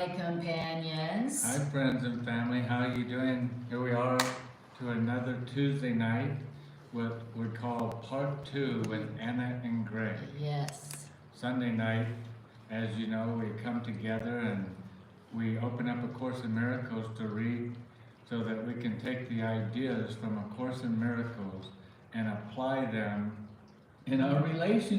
Companions. Hi friends and family, how are you doing? Here we are to another Tuesday night, what we call part 2 with Anna and Greg. Yes. Sunday night, as you know, we come together and we open up A Course in Miracles to read so that we can take the ideas from A Course in Miracles and apply them in our relationship.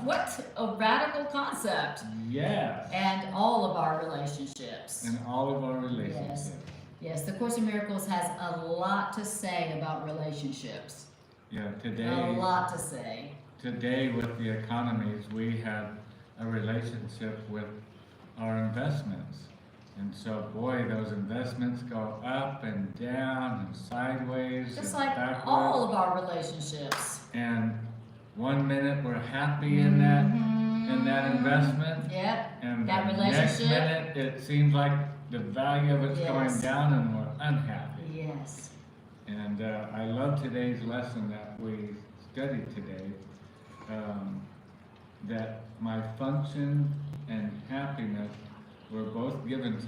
What a radical concept. Yes. And all of our relationships. In all of our relationships. Yes, the Course in Miracles has a lot to say about relationships. Yeah, today. A lot to say. Today with the economies, we have a relationship with our investments. And so, boy, those investments go up and down and sideways Just and like backwards. all of our relationships. And 1 minute we're happy in that investment. Yep. And that the relationship. next minute it seems like the value of it's going down and we're unhappy. Yes. And I love today's lesson that we studied today. That my function and happiness were both given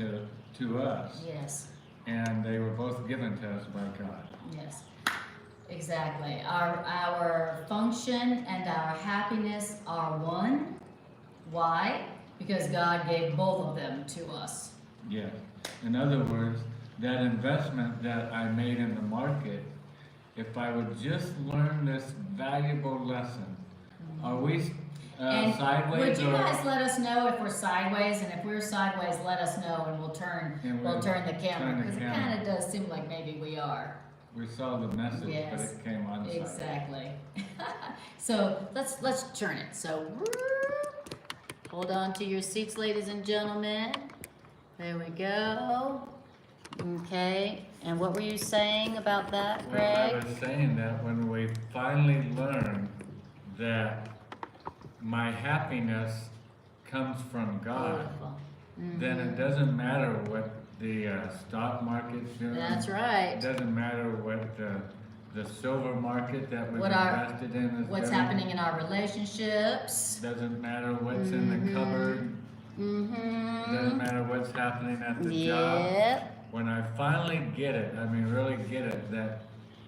to us. Yes. And they were both given to us by God. Yes. Exactly. Our function and our happiness are one. Why? Because God gave both of them to us. Yes. In other words, that investment that I made in the market, if I would just learn this valuable lesson, are we sideways? Would you guys let us know if we're sideways? And if we're sideways, let us know, and we'll turn the camera, because it kind of does seem like maybe we are. We saw the message, Yes, but it came on sideways. Exactly. So let's turn it. So hold on to your seats, ladies and gentlemen. There we go. Okay. And what were you saying about that, Greg? Well, I was saying that when we finally learn that my happiness comes from God, then it doesn't matter what the stock market's doing. That's right. It doesn't matter what the silver market that we've invested in is what's doing. happening in our relationships. Doesn't matter what's in the cupboard. Doesn't matter what's happening at the job. When I finally get it, I mean really get it, that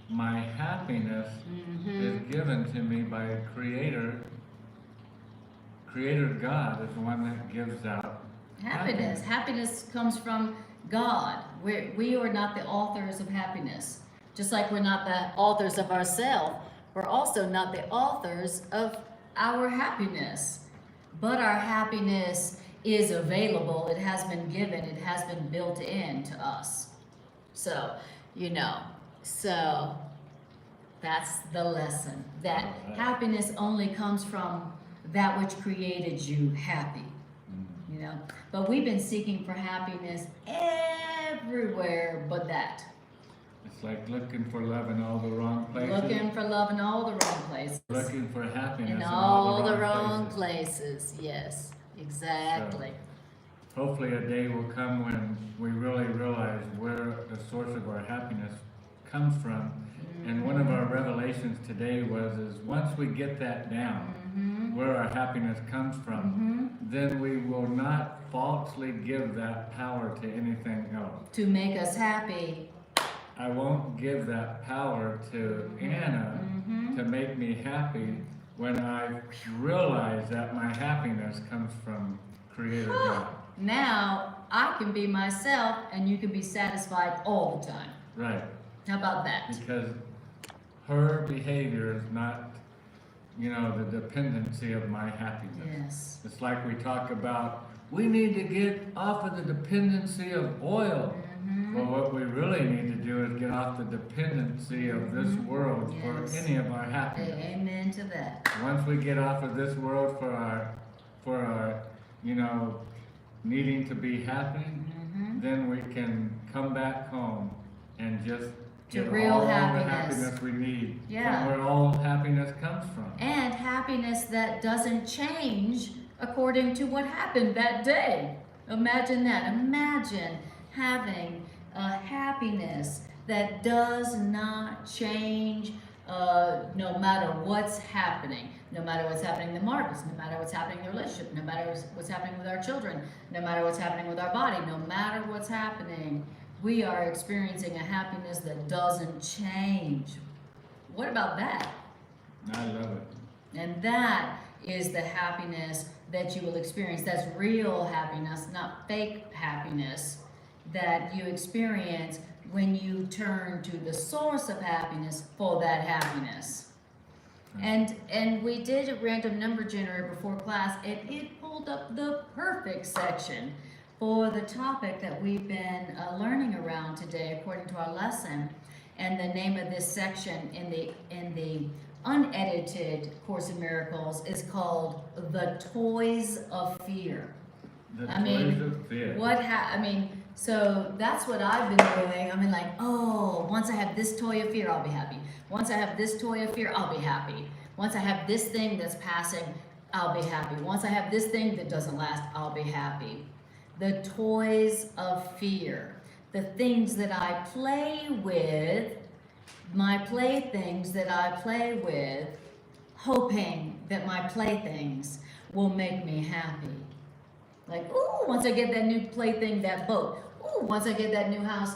my happiness is given to me by a Creator. Creator God is the one that gives out happiness. Happiness comes from God. We are not the authors of happiness. Just like we're not the authors of ourselves, we're also not the authors of our happiness. But our happiness is available. It has been given. It has been built into us. So, so that's the lesson. That happiness only comes from that which created you happy. But we've been seeking for happiness everywhere but that. It's like looking for love in all the wrong places. Looking for love in all the wrong places. Looking for happiness in all the wrong places. Yes, exactly. So, hopefully a day will come when we really realize where the source of our happiness comes from. And one of our revelations today is once we get that down, where our happiness comes from, then we will not falsely give that power to anything else. To make us happy. I won't give that power to Anna to make me happy when I realize that my happiness comes from Creator God. Now I can be myself and you can be satisfied all the time. Right. How about that? Because her behavior is not, the dependency of my happiness. Yes. It's like we talk about, we need to get off of the dependency of oil. Well, what we really need to do is get off the dependency of this world for any of our happiness. Amen to that. Once we get off of this world for our needing to be happy, then we can come back home and just to get real all happiness. the happiness we need. Yeah. From where all happiness comes from. And happiness that doesn't change according to what happened that day. Imagine that. Imagine having a happiness that does not change no matter what's happening. no matter what's happening to Marcus, no matter what's happening in the relationship, no matter what's happening with our children, no matter what's happening with our body, no matter what's happening, we are experiencing a happiness that doesn't change. What about that? I love it. And that is the happiness that you will experience. That's real happiness, not fake happiness, that you experience when you turn to the source of happiness for that happiness. And we did a random number generator before class, and it pulled up the perfect section for the topic that we've been learning around today according to our lesson. And the name of this section in the unedited Course in Miracles is called The Toys of Fear. The Toys of Fear. So that's what I've been doing. I mean, like, oh, once I have this toy of fear, I'll be happy. Once I have this toy of fear, I'll be happy. Once I have this thing that's passing, I'll be happy. Once I have this thing that doesn't last, I'll be happy. The toys of fear. The things that I play with, my playthings that I play with, hoping that my playthings will make me happy. Like, ooh, once I get that new plaything, that boat. Ooh, once I get that new house,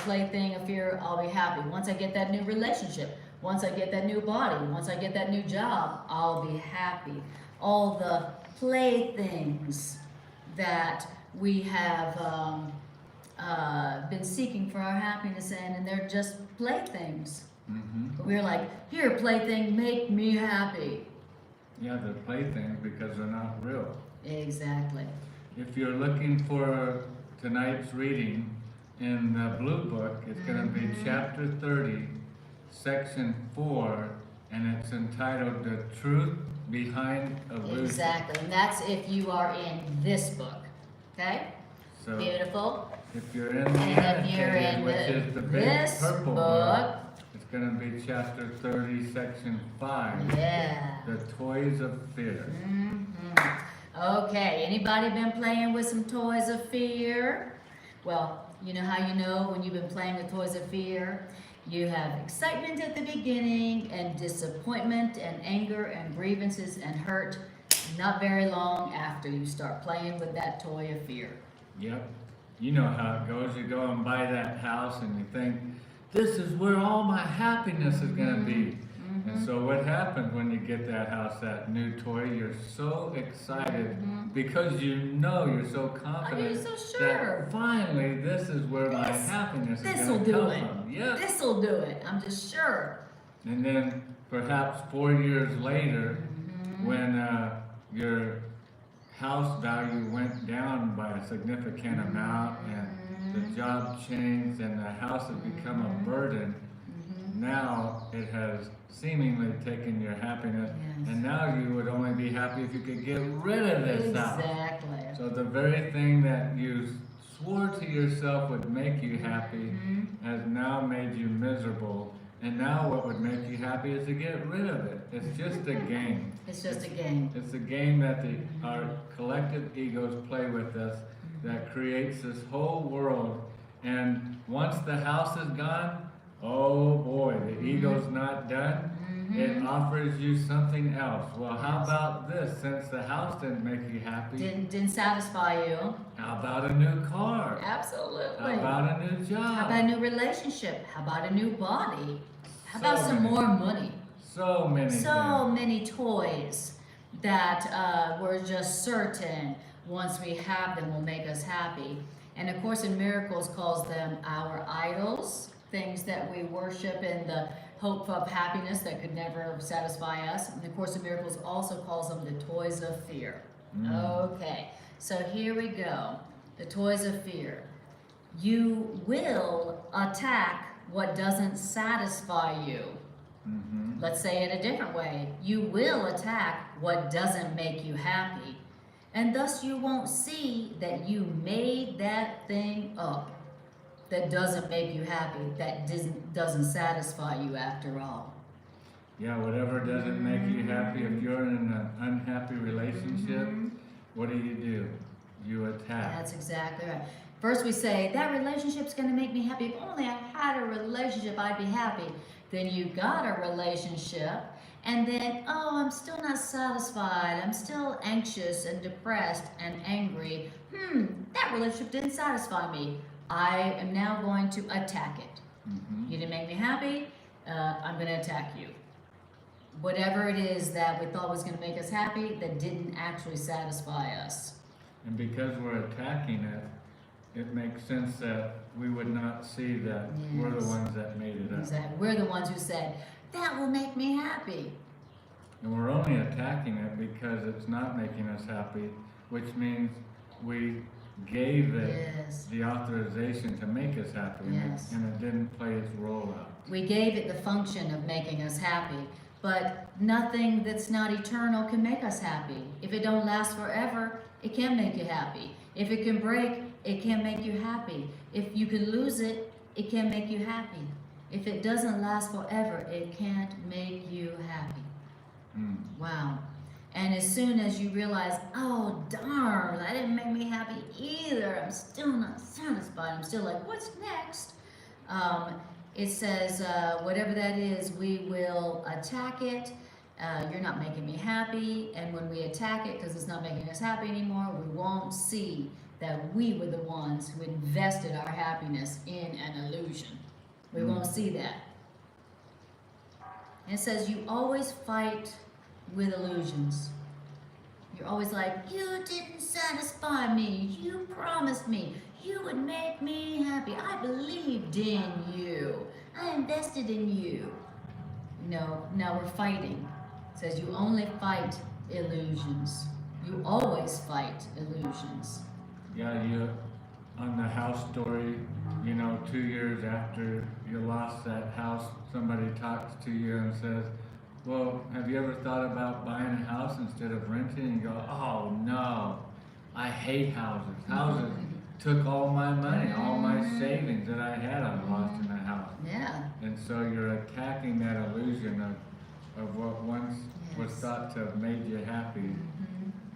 plaything of fear, I'll be happy. Once I get that new relationship, once I get that new body, once I get that new job, I'll be happy. All the playthings that we have been seeking for our happiness in, and they're just playthings. Mm-hmm. We're like, here, plaything, make me happy. Yeah, they're playthings because they're not real. Exactly. If you're looking for tonight's reading in the blue book, it's going to be chapter 30, section 4, and it's entitled The Truth Behind Illusion. Exactly, and that's if you are in this book. Okay? So beautiful. If you're in the and if you're in which is the big this purple book, it's going to be chapter 30, section 5. Yeah. The Toys of Fear. Okay, anybody been playing with some toys of fear? Well, you know how you know when you've been playing with toys of fear? You have excitement at the beginning and disappointment and anger and grievances and hurt not very long after you start playing with that toy of fear. Yep. You know how it goes. You go and buy that house and you think, this is where all my happiness is going to be. And so what happens when you get that house, that new toy? You're so excited because you know, you're so confident You're so sure that finally this is where my happiness is This'll going to do come it. from. Yep. This'll do it. I'm just sure. And then perhaps 4 years later, when your house value went down by a significant amount and the job changed and the house has become a burden, now it has seemingly taken your happiness, and now you would only be happy if you could get rid of this house. Exactly. So the very thing that you swore to yourself would make you happy has now made you miserable. And now what would make you happy is to get rid of it. It's just a game. It's just a game. It's a game that our collective egos play with us that creates this whole world. And once the house is gone, oh boy, the ego's not done. It offers you something else. Well, how about this? Since the house didn't make you happy, Didn't satisfy you. how about a new car? Absolutely. How about a new job? How about a new relationship? How about a new body? How So about some many. more money? So many So things. many toys that we're just certain once we have them will make us happy. And of course, in Miracles calls them our idols, things that we worship in the hope of happiness that could never satisfy us. And the Course in Miracles also calls them the toys of fear. Okay, so here we go. The toys of fear. You will attack what doesn't satisfy you. Let's say it a different way. You will attack what doesn't make you happy. And thus you won't see that you made that thing up that doesn't make you happy, that doesn't satisfy you after all. Yeah, whatever doesn't make you happy, if you're in an unhappy relationship, what do? You attack. That's exactly right. First we say, that relationship's going to make me happy. If only I had a relationship, I'd be happy. Then you got a relationship, And then, oh, I'm still not satisfied. I'm still anxious and depressed and angry. That relationship didn't satisfy me. I am now going to attack it. You didn't make me happy. I'm going to attack you. Whatever it is that we thought was going to make us happy that didn't actually satisfy us. And because we're attacking it, it makes sense that we would not see that we're the ones that made it up. Exactly. We're the ones who said, that will make me happy. And we're only attacking it because it's not making us happy, which means we gave it the authorization to make us happy, and it didn't play its role out. We gave it the function of making us happy, but nothing that's not eternal can make us happy. If it don't last forever, it can make you happy. If it can break, it can make you happy. If you can lose it, it can make you happy. If it doesn't last forever, it can't make you happy. Wow. And as soon as you realize, oh darn, that didn't make me happy either, I'm still not satisfied, I'm still like, what's next? It says, whatever that is, we will attack it. You're not making me happy. And when we attack it, because it's not making us happy anymore, we won't see that we were the ones who invested our happiness in an illusion. We won't see that. And it says, you always fight with illusions. You're always like, you didn't satisfy me. You promised me you would make me happy. I believed in you. I invested in you. No, now we're fighting. It says you only fight illusions. You always fight illusions. Yeah, on the house story, 2 years after you lost that house, somebody talks to you and says, well, have you ever thought about buying a house instead of renting? And you go, oh no, I hate houses. Houses took all my money, all my savings that I had, I lost in the house. Yeah. And so you're attacking that illusion of what once was thought to have made you happy,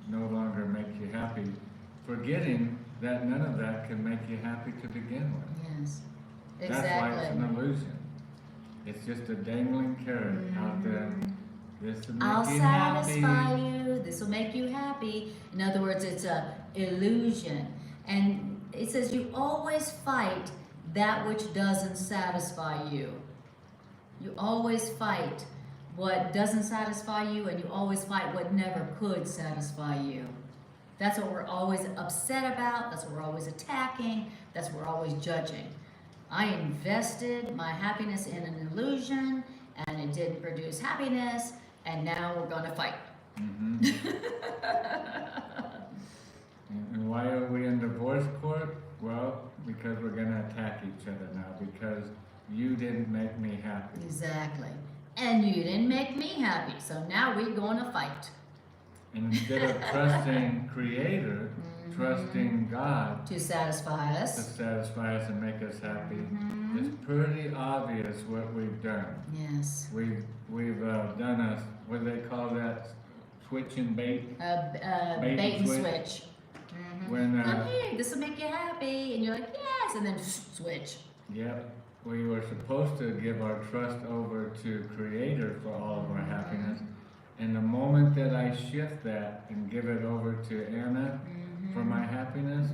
no longer make you happy, forgetting that none of that can make you happy to begin with. Yes, exactly. That's why it's an illusion. It's just a dangling carrot out there. This will make I'll you satisfy happy. you. This will make you happy. In other words, it's a illusion. And it says you always fight that which doesn't satisfy you. You always fight what doesn't satisfy you, and you always fight what never could satisfy you. That's what we're always upset about. That's what we're always attacking. That's what we're always judging. I invested my happiness in an illusion, and it didn't produce happiness, and now we're going to fight. And why are we in divorce court? Well, because we're going to attack each other now, because you didn't make me happy. Exactly. And you didn't make me happy, so now we're going to fight. And instead of trusting Creator, trusting God to satisfy us and make us happy, it's pretty obvious what we've done. Yes. We've done a, what do they call that? Switch and bait? Bait and switch. When, Come here, this will make you happy. And you're like, yes, and then switch. Yep. We were supposed to give our trust over to Creator for all of our happiness. And the moment that I shift that and give it over to Anna for my happiness,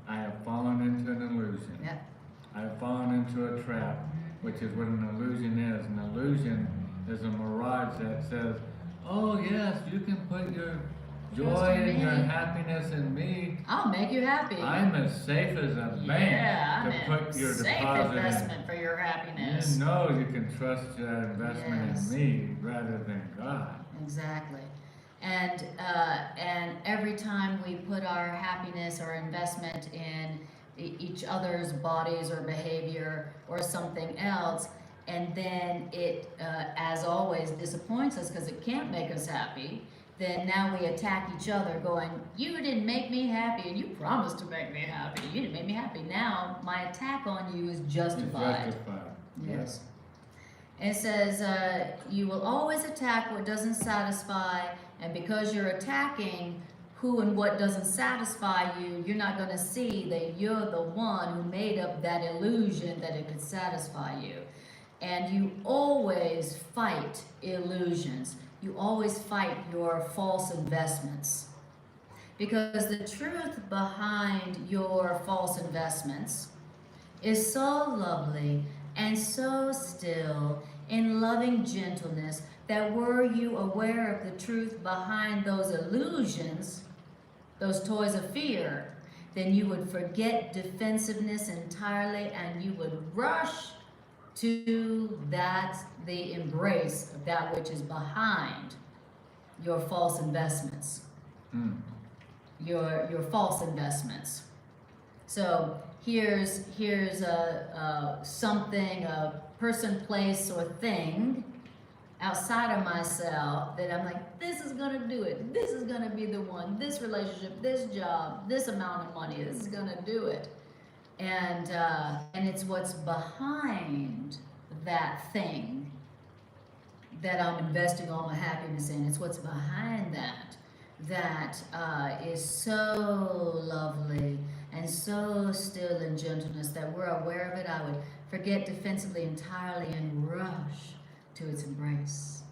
I have fallen into an illusion. Yep. I have fallen into a trap, which is what an illusion is. An illusion is a mirage that says, oh yes, you can put your joy and your happiness in me. I'll make you happy. I'm as safe as a bank to put your safe deposit investment in. for your happiness. You know you can trust that investment in me rather than God. Exactly. And every time we put our happiness or investment in each other's bodies or behavior or something else, and then it, as always, disappoints us because it can't make us happy, then now we attack each other going, you didn't make me happy and you promised to make me happy. You didn't make me happy. Now my attack on you is justified. It's justified. Yes. It says, you will always attack what doesn't satisfy, and because you're attacking who and what doesn't satisfy you, you're not going to see that you're the one who made up that illusion that it could satisfy you. And you always fight illusions. You always fight your false investments. Because the truth behind your false investments is so lovely and so still in loving gentleness that were you aware of the truth behind those illusions, those toys of fear, then you would forget defensiveness entirely and you would rush to the embrace of that which is behind your false investments. Your false investments. So here's something, a person, place, or thing outside of myself that I'm like, this is gonna do it. This is gonna be the one. This relationship, this job, this amount of money. This is gonna do it. And it's what's behind that thing that I'm investing all my happiness in. It's what's behind that is so lovely and so still in gentleness that we're aware of it. I would forget defensively entirely and rush to its embrace.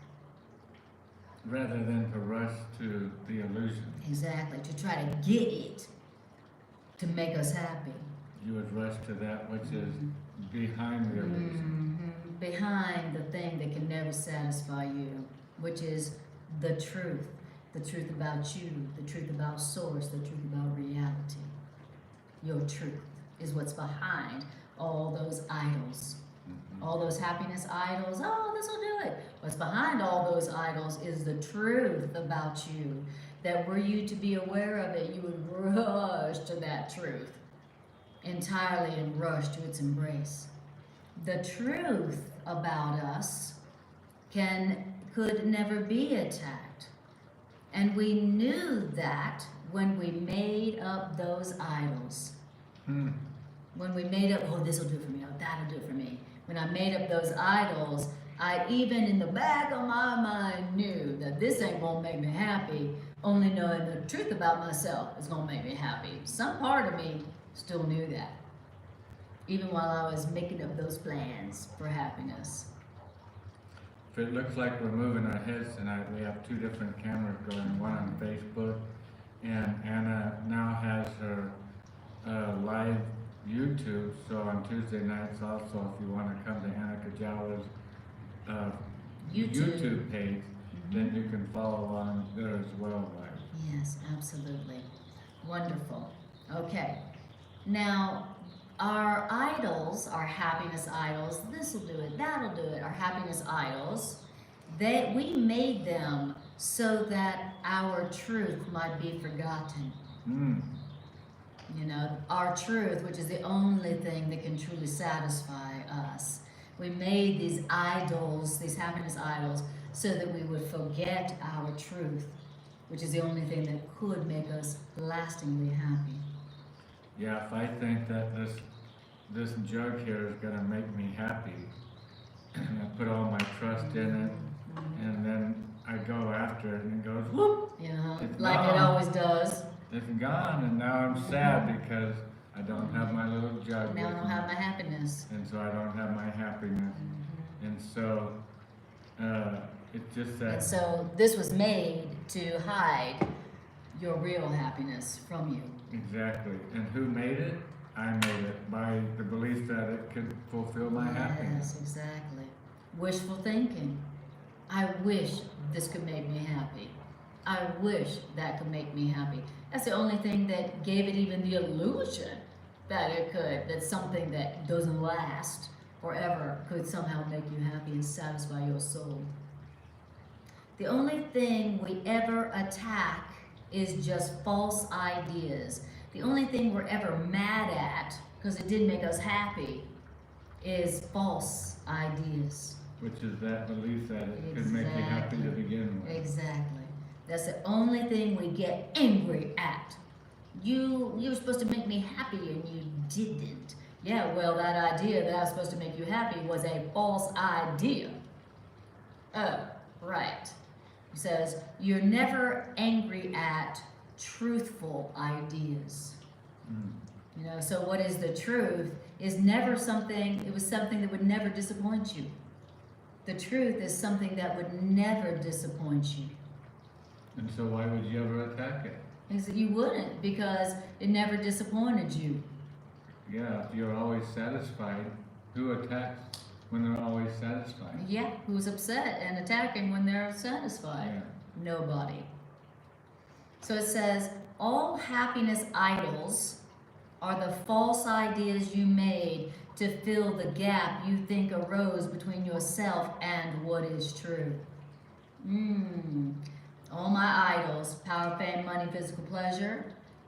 Rather than to rush to the illusion. Exactly, to try to get it to make us happy. You would rush to that which is behind the illusion. Behind the thing that can never satisfy you, which is the truth about you, the truth about source, the truth about reality. Your truth is what's behind all those idols, all those happiness idols. Oh, this will do it. What's behind all those idols is the truth about you, that were you to be aware of it, you would rush to that truth entirely and rush to its embrace. The truth about us could never be attacked. And we knew that when we made up those idols. When we made up, oh, this will do it for me, oh, that'll do it for me. When I made up those idols, I even in the back of my mind knew that this ain't gonna make me happy. Only knowing the truth about myself is gonna make me happy. Some part of me still knew that, even while I was making up those plans for happiness. If it looks like we're moving our heads tonight, we have two different cameras going, one on Facebook, and Anna now has her live YouTube, so on Tuesday nights also, if you want to come to Anna Kujawa's YouTube page, then you can follow along there as well. Yes, absolutely. Wonderful. Okay. Now, our idols, our happiness idols, this will do it, that'll do it, our happiness idols, we made them so that our truth might be forgotten. You know, our truth, which is the only thing that can truly satisfy us. We made these idols, these happiness idols, so that we would forget our truth, which is the only thing that could make us lastingly happy. Yeah, if I think that this jug here is gonna make me happy, and I put all my trust in it, and then I go after it, and it goes whoop. Yeah, it's like gone. it always does. It's gone, and now I'm sad because I don't have my little jug. Now I with don't me. have my happiness. And so I don't have my happiness, and so it's just that. And so this was made to hide your real happiness from you. Exactly. And who made it? I made it by the belief that it could fulfill my happiness. Yes, exactly. Wishful thinking. I wish this could make me happy. I wish that could make me happy. That's the only thing that gave it even the illusion that it could, that something that doesn't last forever could somehow make you happy and satisfy your soul. The only thing we ever attack is just false ideas. The only thing we're ever mad at, because it didn't make us happy, is false ideas. Which is that belief that it could make you happy to begin with. Exactly. That's the only thing we get angry at. You were supposed to make me happy and you didn't. Yeah, well, that idea that I was supposed to make you happy was a false idea. Oh, right. He says, you're never angry at truthful ideas. You know, so what is the truth is never something, it was something that would never disappoint you. The truth is something that would never disappoint you. And so why would you ever attack it? Is that you wouldn't, because it never disappointed you. Yeah, if you're always satisfied, who attacks when they're always satisfied? Yeah, who's upset and attacking when they're satisfied? Yeah. Nobody. So it says, all happiness idols are the false ideas you made to fill the gap you think arose between yourself and what is true. All my idols, power, fame, money, physical pleasure,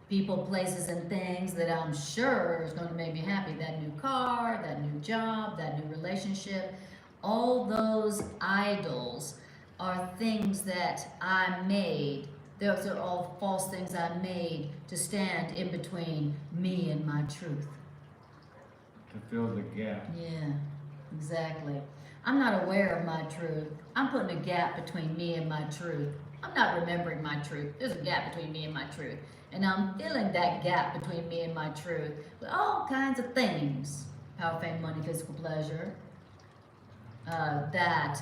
people, places, and things that I'm sure is going to make me happy. That new car, that new job, that new relationship. All those idols are things that I made. Those are all false things I made to stand in between me and my truth. To fill the gap. Yeah, exactly. I'm not aware of my truth. I'm putting a gap between me and my truth. I'm not remembering my truth. There's a gap between me and my truth. And I'm filling that gap between me and my truth with all kinds of things. Power, fame, money, physical pleasure. That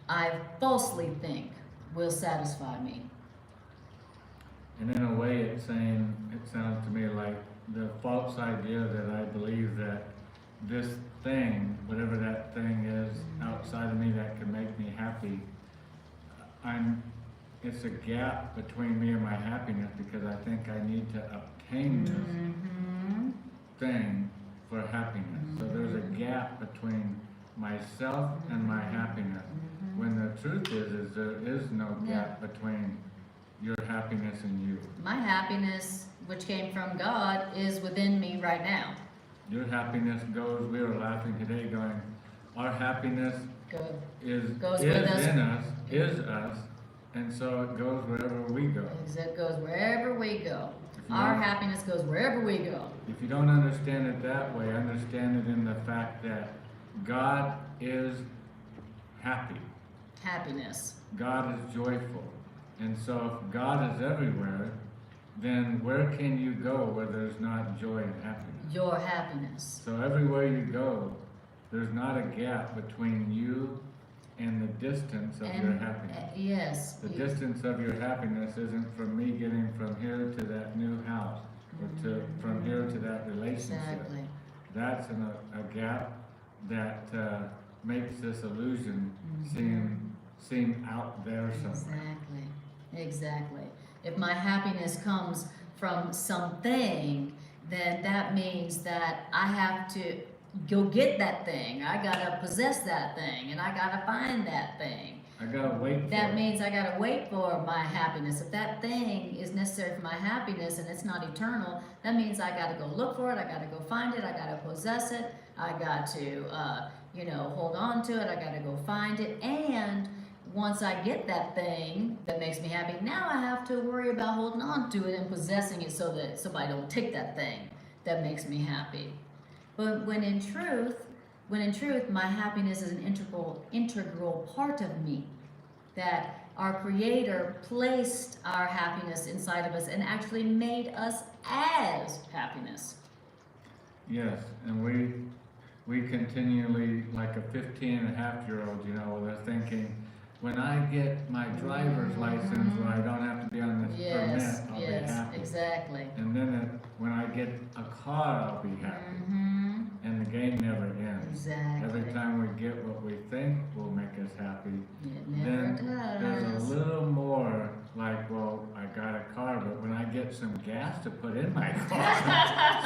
I falsely think will satisfy me. And in a way, it's saying, it sounds to me like the false idea that I believe that this thing, whatever that thing is outside of me that can make me happy, it's a gap between me and my happiness because I think I need to obtain this thing for happiness. So there's a gap between myself and my happiness. When the truth is there is no gap between your happiness and you. My happiness, which came from God, is within me right now. Your happiness goes, we were laughing today going, our happiness Goes is with us. in us, is us, and so it goes wherever we go. It goes wherever we go. If you Our don't- happiness goes wherever we go. If you don't understand it that way, understand it in the fact that God is happy. Happiness. God is joyful. And so if God is everywhere, then where can you go where there's not joy and happiness? Your happiness. So everywhere you go, there's not a gap between you and the distance of your happiness. Yes. The distance of your happiness isn't from me getting from here to that new house or from here to that relationship. Exactly. That's a gap that makes this illusion seem out there somewhere. Exactly. If my happiness comes from something, then that means that I have to go get that thing. I gotta possess that thing, and I gotta find that thing. I gotta wait for That it. means I gotta wait for my happiness. If that thing is necessary for my happiness and it's not eternal, that means I gotta go look for it. I gotta go find it. I gotta possess it. I got to, hold on to it. I gotta go find it. And once I get that thing that makes me happy, now I have to worry about holding on to it and possessing it so that somebody don't take that thing that makes me happy. But when in truth, my happiness is an integral part of me. That our Creator placed our happiness inside of us and actually made us as happiness. Yes, and we continually, like a 15-and-a-half-year-old, they're thinking, when I get my driver's license where I don't have to be on this permit, I'll be happy. Exactly. And then when I get a car, I'll be happy. And the game never ends. Exactly. Every time we get what we think will make us happy, It never then there's does. a little more like, well, I got a car, but when I get some gas to put in my car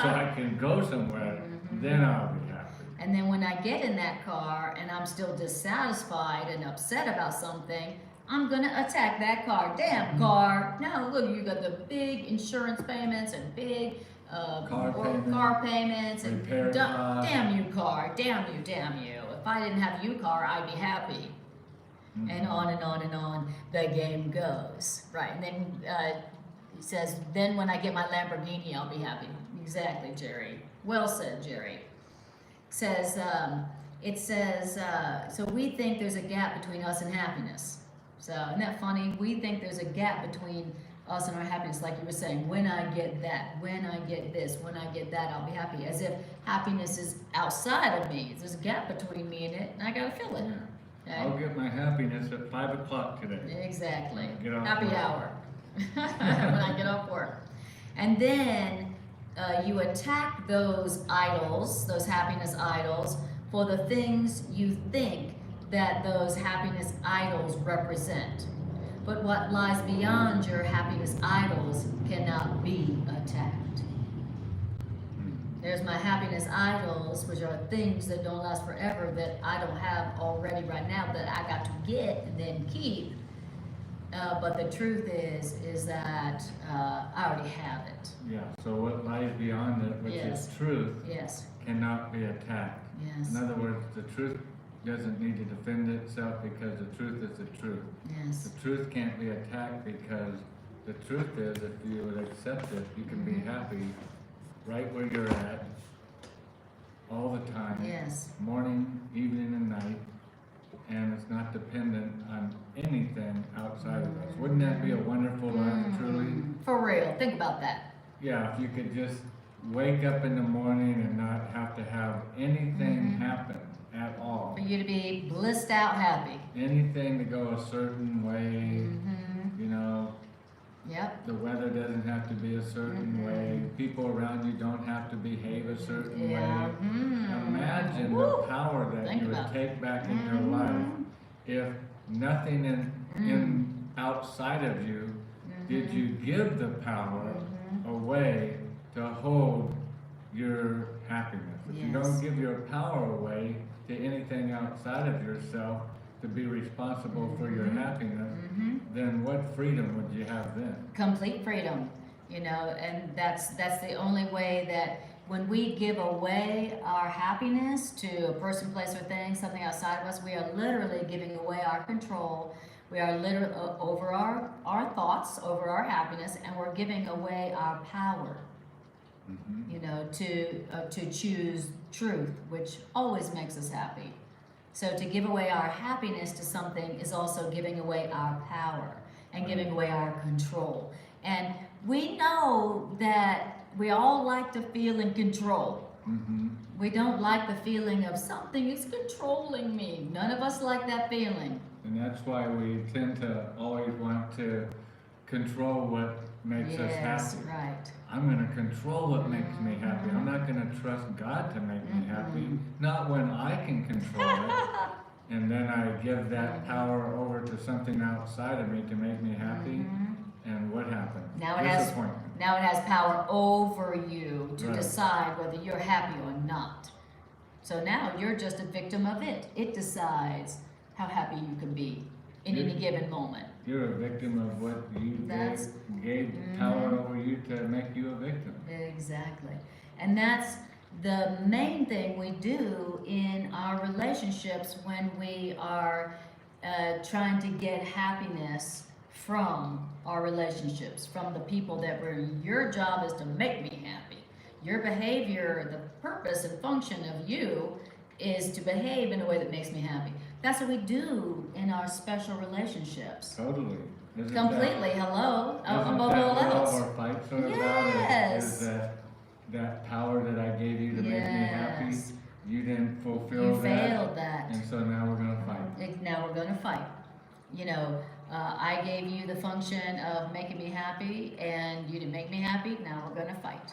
so I can go somewhere, then I'll be happy. And then when I get in that car and I'm still dissatisfied and upset about something, I'm gonna attack that car. Damn car! Now look, you got the big insurance payments and big car payments and repair costs. damn you car, damn you. If I didn't have you car, I'd be happy. And on and on and on the game goes. Right, and then he says, then when I get my Lamborghini, I'll be happy. Exactly, Jerry. Well said, Jerry. It says, so we think there's a gap between us and happiness. So isn't that funny? We think there's a gap between us and our happiness, like you were saying, when I get that, when I get this, when I get that, I'll be happy. As if happiness is outside of me. There's a gap between me and it, and I gotta feel it. Yeah. Okay? I'll get my happiness at 5 o'clock today. Exactly. Get off Happy work. hour. When I get off work. And then you attack those idols, those happiness idols, for the things you think that those happiness idols represent. But what lies beyond your happiness idols cannot be attacked. There's my happiness idols, which are things that don't last forever that I don't have already right now that I got to get and then keep. But the truth is that I already have it. Yeah, so what lies beyond it, which Yes. is truth, Yes, cannot be attacked. yes, In other words, the truth doesn't need to defend itself because the truth is the truth. yes, The truth can't be attacked because the truth is, if you would accept it, you can be happy right where you're at all the time, yes. morning, evening, and night, and it's not dependent on anything outside of us. Wouldn't that be a wonderful life, truly? For real, think about that. Yeah, if you could just wake up in the morning and not have to have anything happen at all. For you to be blissed out happy. Anything to go a certain way, you know, Yep. the weather doesn't have to be a certain way, people around you don't have to behave a certain Yeah. way. Imagine Woo. the power that Think you would about it. take back in your life if nothing in outside of you did you give the power away to hold your happiness. If you Yes. don't give your power away to anything outside of yourself to be responsible for your happiness, then what freedom would you have then? Complete freedom, you know, and that's the only way that when we give away our happiness to a person, place, or thing, something outside of us, we are literally giving away our control. We are literally over our thoughts, over our happiness, and we're giving away our power, you know, to choose truth, which always makes us happy. So to give away our happiness to something is also giving away our power and giving away our control. And we know that we all like to feel in control. We don't like the feeling of something is controlling me. None of us like that feeling. And that's why we tend to always want to control what makes us Yes, happy. right. I'm going to control what makes me happy. I'm not going to trust God to make me happy. Not when I can control it. And then I give that power over to something outside of me to make me happy. And what happens? Now it has Disappointment. now it has power over you to Right. decide whether you're happy or not. So now you're just a victim of it. It decides how happy you can be in any given moment. You're a victim of what you That's- gave power over you to make you a victim. Exactly. And that's the main thing we do in our relationships when we are trying to get happiness from our relationships, from the people that were, your job is to make me happy. Your behavior, the purpose and function of you is to behave in a way that makes me happy. That's what we do in our special relationships. Totally. Isn't Completely, hello, Isn't above that all what else. all our fights are about? Yes. Is that power that I gave you to make me happy? Yes. You didn't fulfill You that. failed that. And so now we're gonna fight. Now we're gonna fight. You know, I gave you the function of making me happy and you didn't make me happy, now we're gonna fight.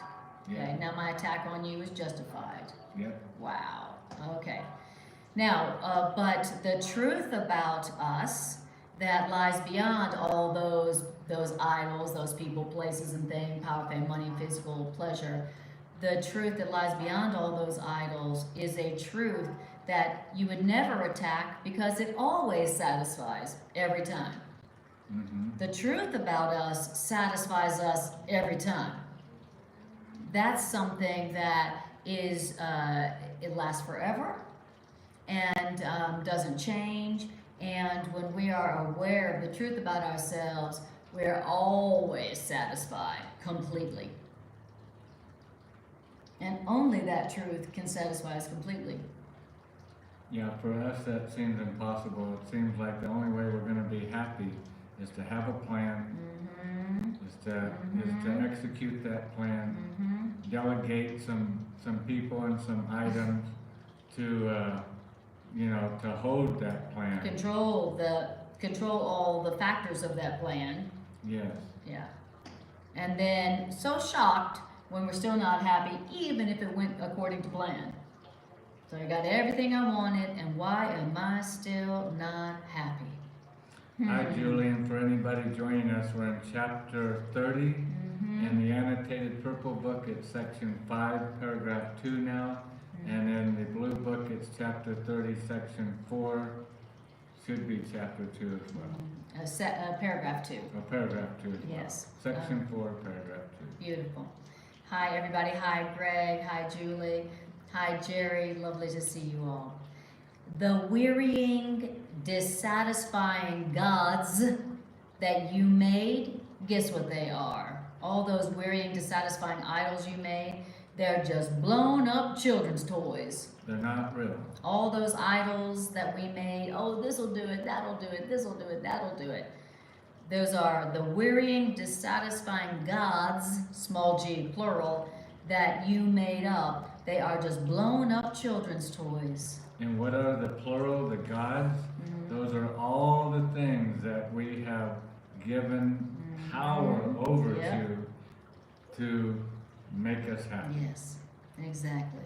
Okay, now my attack on you is justified. Yep. Wow, okay. Now, but the truth about us that lies beyond all those idols, those people, places, and things, power, fame, money, physical pleasure, the truth that lies beyond all those idols is a truth that you would never attack because it always satisfies every time. The truth about us satisfies us every time. That's something that is, it lasts forever and doesn't change. And when we are aware of the truth about ourselves, we're always satisfied completely. And only that truth can satisfy us completely. Yeah, for us that seems impossible. It seems like the only way we're gonna be happy is to have a plan, is to execute that plan, delegate some people and some items to, to hold that plan. Control all the factors of that plan. Yes. Yeah. And then so shocked when we're still not happy, even if it went according to plan. So I got everything I wanted, and why am I still not happy? Hi, Julie, and for anybody joining us, we're in chapter 30 in the annotated purple book. It's section 5, paragraph 2 now, and in the blue book, it's chapter 30, section 4. Should be chapter 2 as well. Paragraph 2. Oh, paragraph 2 as well. Yes. Section 4, paragraph 2. Beautiful. Hi, everybody. Hi, Greg. Hi, Julie. Hi, Jerry. Lovely to see you all. The wearying, dissatisfying gods that you made, guess what they are? All those wearying, dissatisfying idols you made, they're just blown up children's toys. They're not real. All those idols that we made, oh, this'll do it, that'll do it, this'll do it, that'll do it. Those are the wearying, dissatisfying gods, small g, plural, that you made up. They are just blown up children's toys. And what are the plural, the gods? Those are all the things that we have given power over to make us happy. Yes, exactly.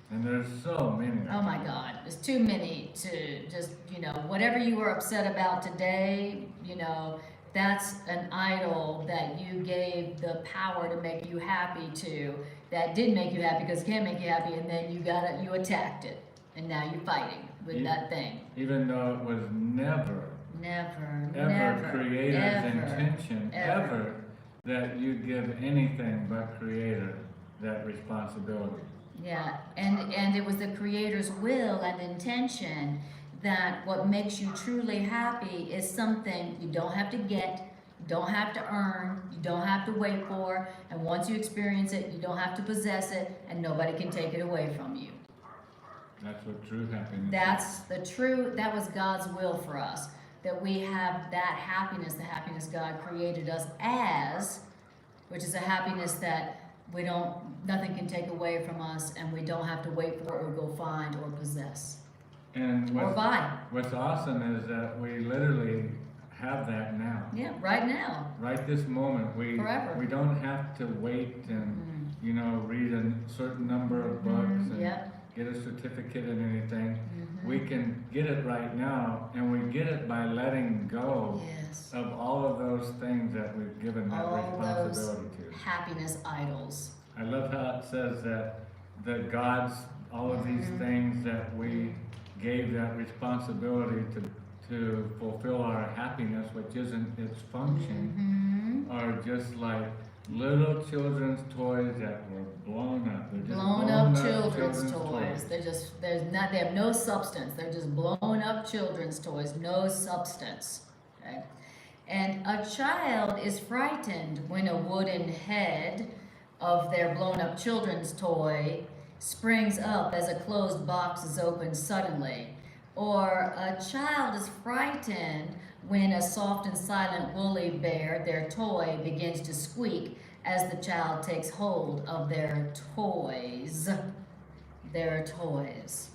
And there's so many. Oh my God, there's too many to just, whatever you were upset about today, that's an idol that you gave the power to make you happy to, that did make you happy because it can't make you happy, and then you attacked it, and now you're fighting with that thing. Even though it was never Creator's intention ever that you give anything but Creator that responsibility. Yeah, and it was the Creator's will and intention that what makes you truly happy is something you don't have to get, you don't have to earn, you don't have to wait for, and once you experience it, you don't have to possess it, and nobody can take it away from you. That's what true happiness that was God's will for us, that we have that happiness, the happiness God created us as, which is a happiness that nothing can take away from us, and we don't have to wait for it or go find or possess. And or buy. What's awesome is that we literally have that now. Yeah, right now. Right this moment. Forever. We don't have to wait and, read a certain number of books and get a certificate in anything. We can get it right now, and we get it by letting go of all of those things that we've given that responsibility to. Happiness idols. I love how it says that the gods, all of these things that we gave that responsibility to fulfill our happiness, which isn't its function, are just like little children's toys that were blown up. They're just blown up children's toys. They have no substance. They're just blown up children's toys, no substance. Okay? And a child is frightened when a wooden head of their blown up children's toy springs up as a closed box is opened suddenly. Or a child is frightened when a soft and silent woolly bear, their toy, begins to squeak as the child takes hold of their toys. Their toys.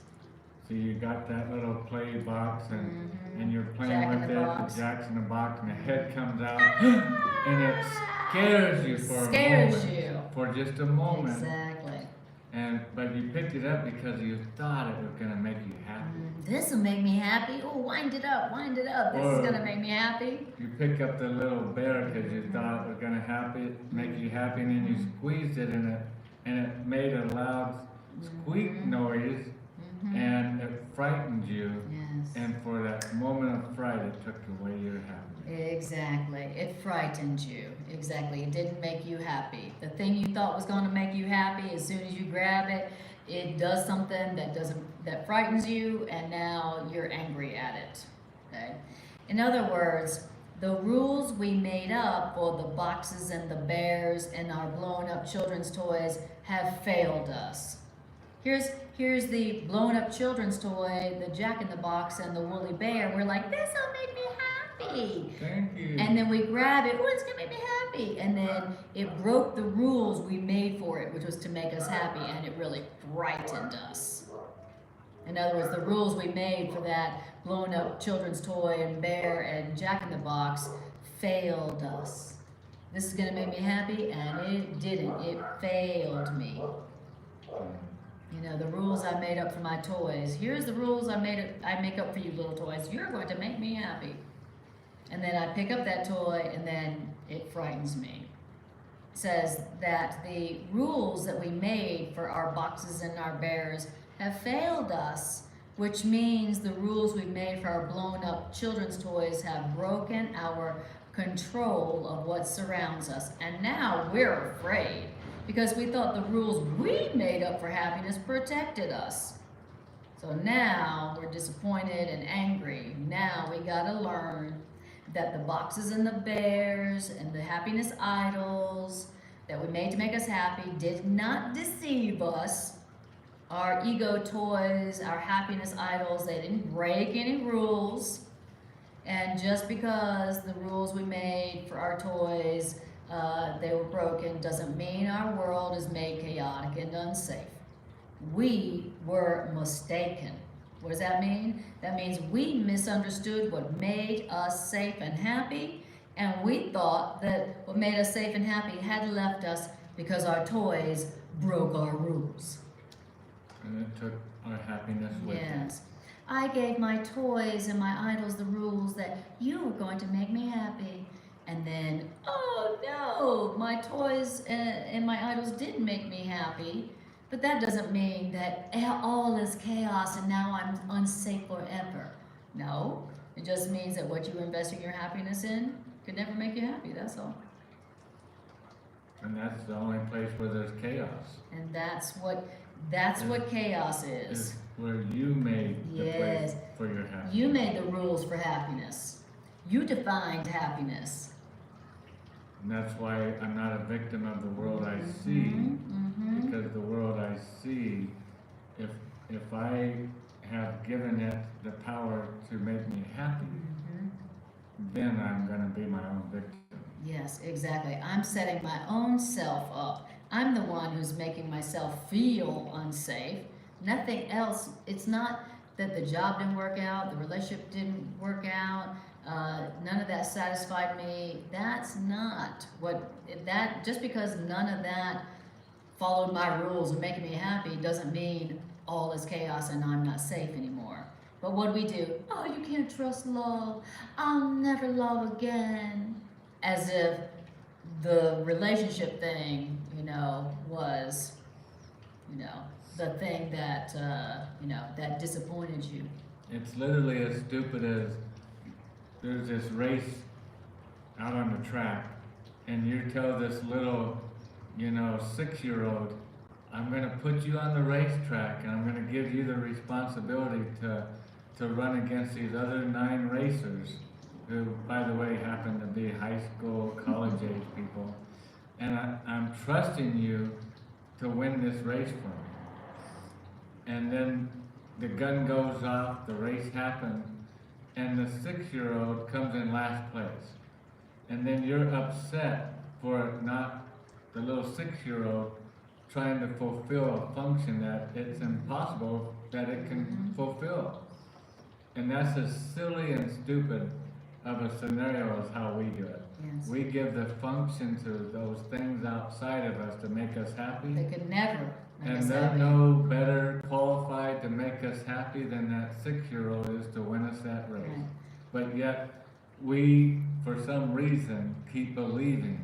So you got that little play box and you're playing with it, the jack's in the box, and the head comes out and it scares you for a moment. For just a moment. Exactly. But you picked it up because you thought it was going to make you happy. This will make me happy. Oh, wind it up. This is going to make me happy. You pick up the little bear because you thought it was going to make you happy, and then you squeezed it and it made a loud squeak noise, and it frightened you. Yes. And for that moment of fright, it took away your happiness. Exactly. It frightened you. Exactly. It didn't make you happy. The thing you thought was going to make you happy, as soon as you grab it, it does something that frightens you, and now you're angry at it. Okay? In other words, the rules we made up for the boxes and the bears and our blown up children's toys have failed us. Here's the blown up children's toy, the Jack in the Box and the woolly bear. We're like, this will make me happy. happy. Thank you. And then we grab it, oh, it's gonna make me happy. And then it broke the rules we made for it, which was to make us happy, and it really frightened us. In other words, the rules we made for that blown up children's toy and bear and Jack in the Box failed us. This is gonna make me happy, and it didn't. It failed me. You know, the rules I made up for my toys. Here's the rules I make up for you, little toys. You're going to make me happy. And then I pick up that toy, and then it frightens me. It says that the rules that we made for our boxes and our bears have failed us, which means the rules we've made for our blown up children's toys have broken our control of what surrounds us. And now we're afraid because we thought the rules we made up for happiness protected us. So now we're disappointed and angry. Now we gotta learn that the boxes and the bears and the happiness idols that we made to make us happy did not deceive us. Our ego toys, our happiness idols, they didn't break any rules. And just because the rules we made for our toys, they were broken, doesn't mean our world is made chaotic and unsafe. We were mistaken. What does that mean? That means we misunderstood what made us safe and happy, and we thought that what made us safe and happy had left us because our toys broke our rules. And it took our happiness with it. Yes. I gave my toys and my idols the rules that you were going to make me happy. And then, oh no, my toys and my idols did make me happy. But that doesn't mean that all is chaos and now I'm unsafe forever. No, it just means that what you were investing your happiness in could never make you happy, that's all. And that's the only place where there's chaos. And that's what chaos is. Is where you made the Yes. place for your happiness. You made the rules for happiness. You defined happiness. And that's why I'm not a victim of the world I see, Mm-hmm. because the world I see, if I have given it the power to make me happy, then I'm going to be my own victim. Yes, exactly. I'm setting my own self up. I'm the one who's making myself feel unsafe. Nothing else. It's not that the job didn't work out, the relationship didn't work out, none of that satisfied me. That's not what, that, just because none of that followed my rules and making me happy doesn't mean all is chaos and I'm not safe anymore. But what do we do? Oh, you can't trust love. I'll never love again. As if the relationship thing, was, the thing that, that disappointed you. It's literally as stupid as there's this race out on the track, and you tell this little, 6-year-old, I'm going to put you on the racetrack, and I'm going to give you the responsibility to run against these other 9 racers, who, by the way, happen to be high school, college-age people, and I'm trusting you to win this race for me. And then the gun goes off, the race happens, and the 6-year-old comes in last place. And then you're upset for not the little 6-year-old trying to fulfill a function that it's impossible that it can fulfill. And that's as silly and stupid of a scenario as how we do it. Yes. We give the function to those things outside of us to make us happy. They could never make us And they're happy. no better qualified to make us happy than that 6-year-old is to win us that race. Right. But yet, we, for some reason, keep believing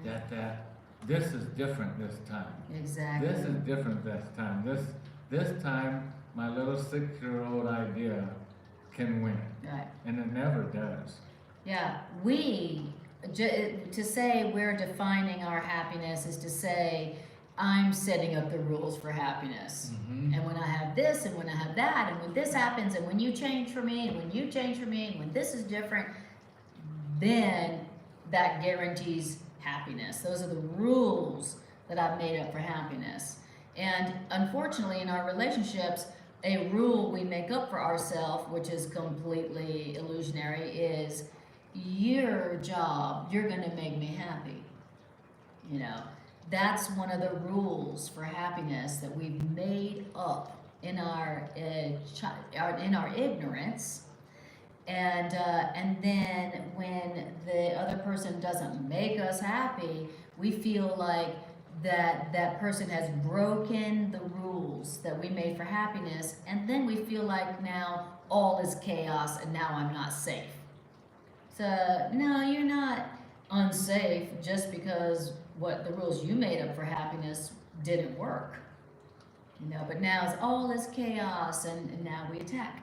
that this is different this time. Exactly. This is different this time. This time, my little 6-year-old idea can win. Right. And it never does. Yeah, to say we're defining our happiness is to say, I'm setting up the rules for happiness. And when I have this, and when I have that, and when this happens, and when you change for me, and when you change for me, and when this is different, then that guarantees happiness. Those are the rules that I've made up for happiness. And unfortunately, in our relationships, a rule we make up for ourselves, which is completely illusionary, is your job, you're gonna make me happy. You know, that's one of the rules for happiness that we've made up in our ignorance. And then when the other person doesn't make us happy, we feel like that person has broken the rules that we made for happiness, and then we feel like now all is chaos and now I'm not safe. So no, you're not unsafe just because what the rules you made up for happiness didn't work. You know, but now it's all is chaos, and now we attack.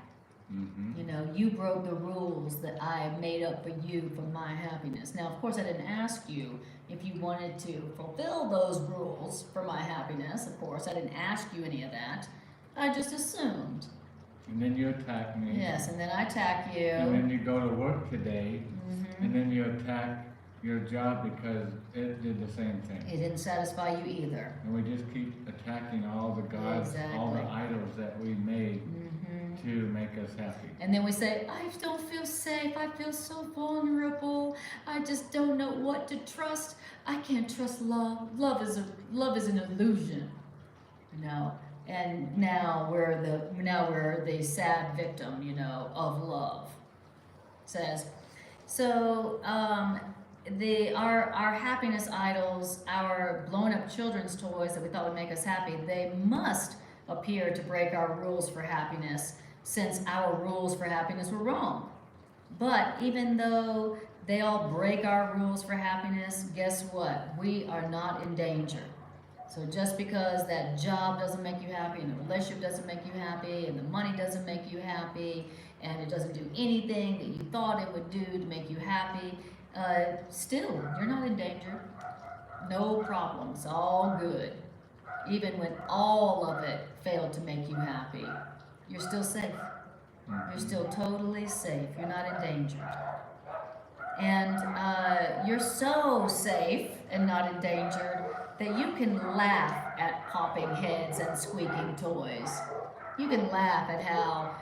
You know, you broke the rules that I made up for you for my happiness. Now, of course, I didn't ask you if you wanted to fulfill those rules for my happiness. Of course, I didn't ask you any of that. I just assumed. And then you attack me. Yes, and then I attack you. And then you go to work today, and then you attack your job because it did the same thing. It didn't satisfy you either. And we just keep attacking all the gods, all the idols that we made to make us happy. And then we say, I don't feel safe. I feel so vulnerable. I just don't know what to trust. I can't trust love. Love is an illusion. You know. And now we're the sad victim, you know, of love. It says, so our happiness idols, our blown up children's toys that we thought would make us happy, they must appear to break our rules for happiness, since our rules for happiness were wrong. But even though they all break our rules for happiness, guess what? We are not in danger. So just because that job doesn't make you happy, and the relationship doesn't make you happy, and the money doesn't make you happy, and it doesn't do anything that you thought it would do to make you happy, still, you're not in danger. No problem. It's all good. Even when all of it failed to make you happy, you're still safe. You're still totally safe. You're not endangered. And you're so safe and not endangered that you can laugh at popping heads and squeaking toys. You can laugh at how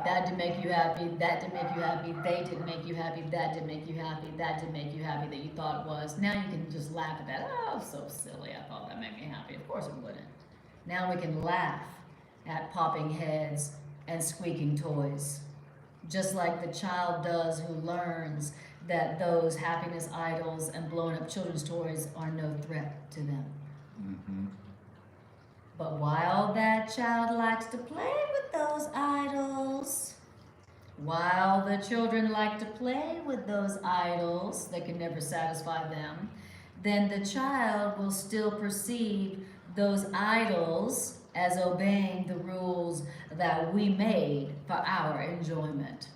that didn't make you happy, that didn't make you happy, they didn't make you happy, that didn't make you happy, that didn't make you happy that you thought it was. Now you can just laugh at that. Oh, so silly, I thought that made me happy. Of course it wouldn't. Now we can laugh at popping heads and squeaking toys. Just like the child does who learns that those happiness idols and blown up children's toys are no threat to them. But while that child likes to play with those idols, while the children like to play with those idols that can never satisfy them, then the child will still perceive those idols as obeying the rules that we made for our enjoyment.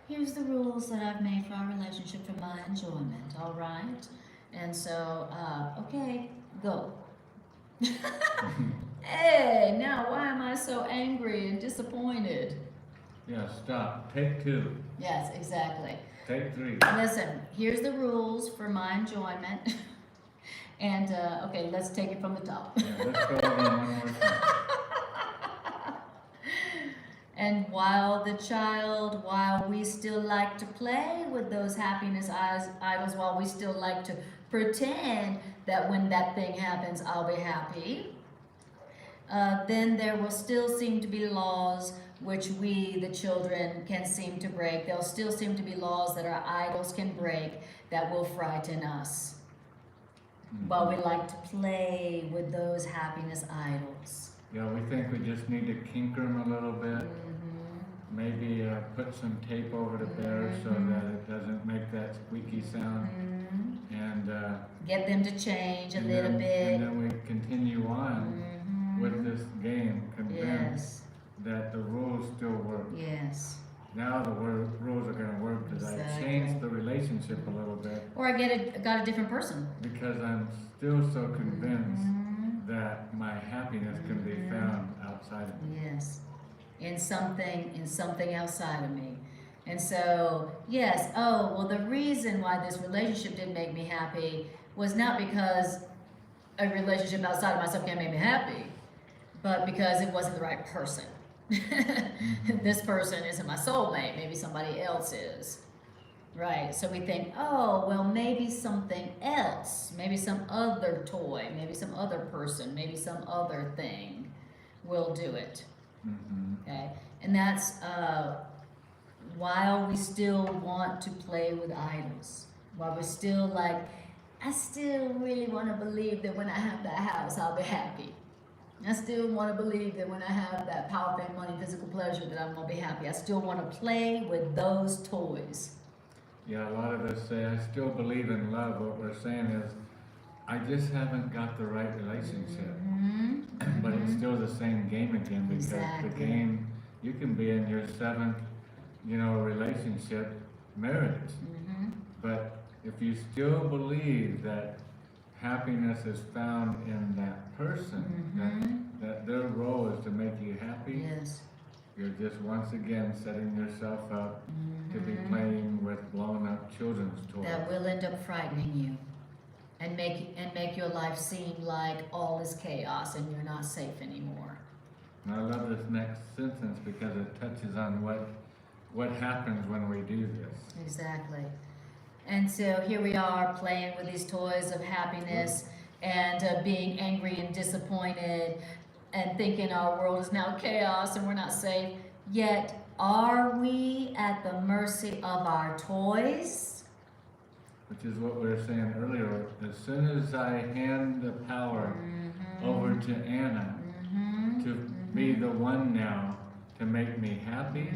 Here's the rules that I've made for our relationship for my enjoyment, all right? And so, okay, go. Hey, now why am I so angry and disappointed? Yeah, stop. Take two. Yes, exactly. Take three. Listen, here's the rules for my enjoyment. And, okay, let's take it from the top. Yeah, let's go over one more time. And while we still like to play with those happiness idols, while we still like to pretend that when that thing happens, I'll be happy, then there will still seem to be laws which we, the children, can seem to break. There'll still seem to be laws that our idols can break that will frighten us. While we like to play with those happiness idols. Yeah, we think we just need to kinker them a little bit. Maybe put some tape over the bear so that it doesn't make that squeaky sound. And get them to change a little bit. And then we continue on with this game, convinced that the rules still work. Yes. Now the rules are going to work because I changed the relationship a little bit. Or I got a different person. Because I'm still so convinced that my happiness can be found outside of me. Yes. In something outside of me. And so, yes, oh, well, the reason why this relationship didn't make me happy was not because a relationship outside of myself can't make me happy, but because it wasn't the right person. This person isn't my soulmate, maybe somebody else is. Right. So we think, oh, well, maybe something else, maybe some other toy, maybe some other person, maybe some other thing will do it. Mm-hmm. Okay. And that's while we still want to play with idols, while we're still like, I still really want to believe that when I have that house, I'll be happy. I still want to believe that when I have that power, fame, money, physical pleasure, that I'm going to be happy. I still want to play with those toys. Yeah, a lot of us say, I still believe in love. What we're saying is, I just haven't got the right relationship. Mm-hmm. But it's still the same game again, because Exactly. the game, you can be in your seventh, relationship, marriage. Mm-hmm. But if you still believe that happiness is found in that person, that their role is to make you happy, Yes. you're just once again setting yourself up to be Mm-hmm. playing with blown up children's toys. That will end up frightening you and make your life seem like all is chaos and you're not safe anymore. And I love this next sentence because it touches on what happens when we do this. Exactly. And so here we are playing with these toys of happiness and being angry and disappointed and thinking our world is now chaos and we're not safe. Yet, are we at the mercy of our toys? Which is what we were saying earlier. As soon as I hand the power over to Anna to be the one now to make me happy,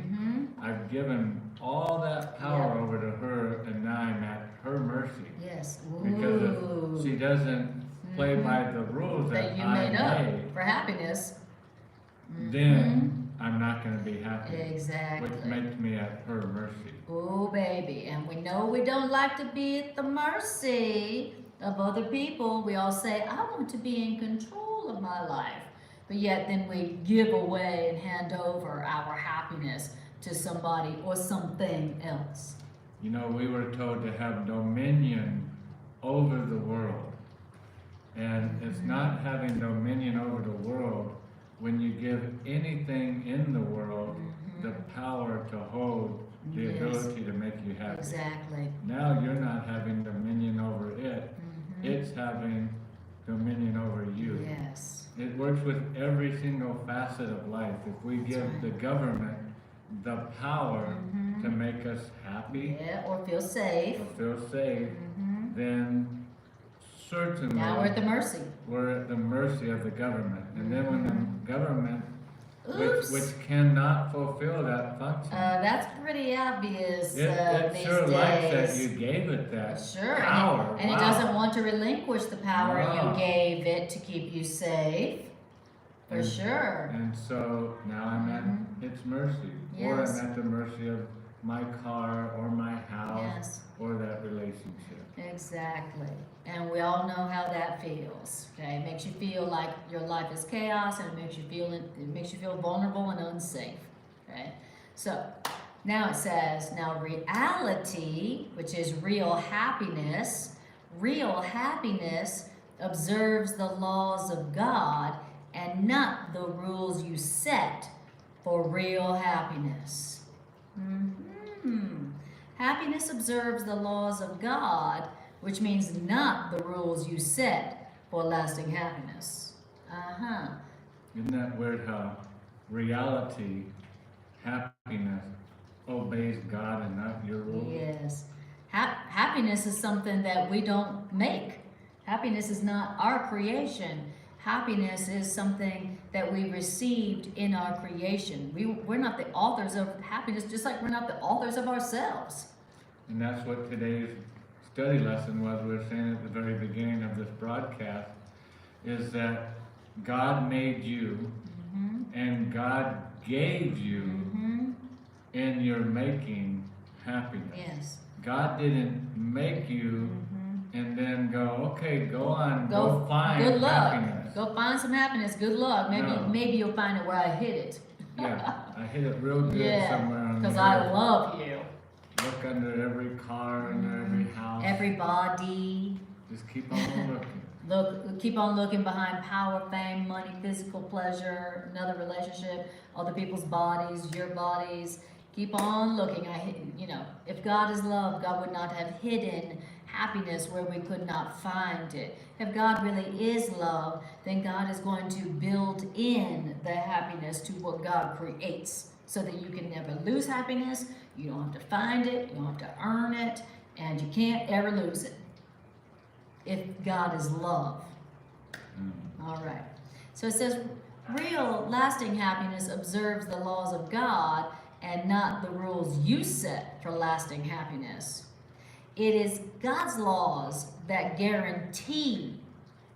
I've given all that power over to her, and now I'm at her mercy. Yes. Because if she doesn't play by the rules that you I made up made, for happiness. then I'm not going to be happy. Exactly. Which makes me at her mercy. Oh, baby. And we know we don't like to be at the mercy of other people. We all say, I want to be in control of my life. But yet then we give away and hand over our happiness to somebody or something else. We were told to have dominion over the world. And it's not having dominion over the world when you give anything in the world the power to hold the ability to make you happy. Exactly. Now you're not having dominion over it. It's having dominion over you. Yes. It works with every single facet of life. If we give the government the power to make us happy, or feel safe, or feel safe, then certainly now we're at the mercy. We're at the mercy of the government. And then when the government, Oops. which cannot fulfill that function, That's pretty obvious it these sure days. likes that you gave it that Sure, power. and it doesn't want to relinquish the power No. you gave it to keep you safe. For sure. And so now I'm at its mercy. Or Yes. I'm at the mercy of my car or my house Yes. or that relationship. Exactly. And we all know how that feels. Okay, it makes you feel like your life is chaos, and it makes you feel vulnerable and unsafe. Okay, so now it says, now reality, which is real happiness observes the laws of God and not the rules you set for real happiness. Happiness observes the laws of God, which means not the rules you set for lasting happiness. Isn't that weird how reality, happiness, obeys God and not your rules? Yes. Happiness is something that we don't make. Happiness is not our creation. Happiness is something that we received in our creation. We're not the authors of happiness, just like we're not the authors of ourselves. And that's what today's study lesson was. We were saying at the very beginning of this broadcast, is that God made you and God gave you in your making happiness. Yes. God didn't make you and then go, okay, go on, go find good luck. happiness. Go find some happiness. Good luck. No. Maybe you'll find it where I hid it. Yeah, I hit it real good somewhere on because the I earth. love you. Look under every car, under every house. Everybody. Just keep on looking. Keep on looking behind power, fame, money, physical pleasure, another relationship, other people's bodies, your bodies. Keep on looking. If God is love, God would not have hidden happiness where we could not find it. If God really is love, then God is going to build in the happiness to what God creates so that you can never lose happiness. You don't have to find it, you don't have to earn it, and you can't ever lose it if God is love. All right. So it says, real lasting happiness observes the laws of God and not the rules you set for lasting happiness. It is God's laws that guarantee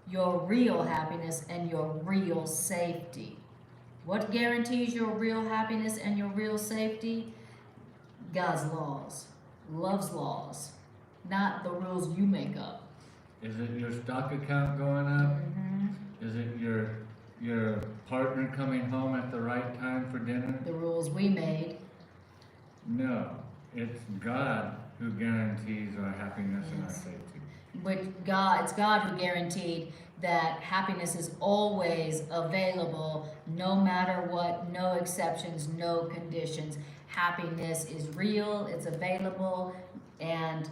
your real happiness and your real safety. What guarantees your real happiness and your real safety? God's laws, love's laws, not the rules you make up. Is it your stock account going up? Mm-hmm. Is it your partner coming home at the right time for dinner? The rules we made. No, it's God who guarantees our happiness and our safety. It's God who guaranteed that happiness is always available, no matter what, no exceptions, no conditions. Happiness is real, it's available, and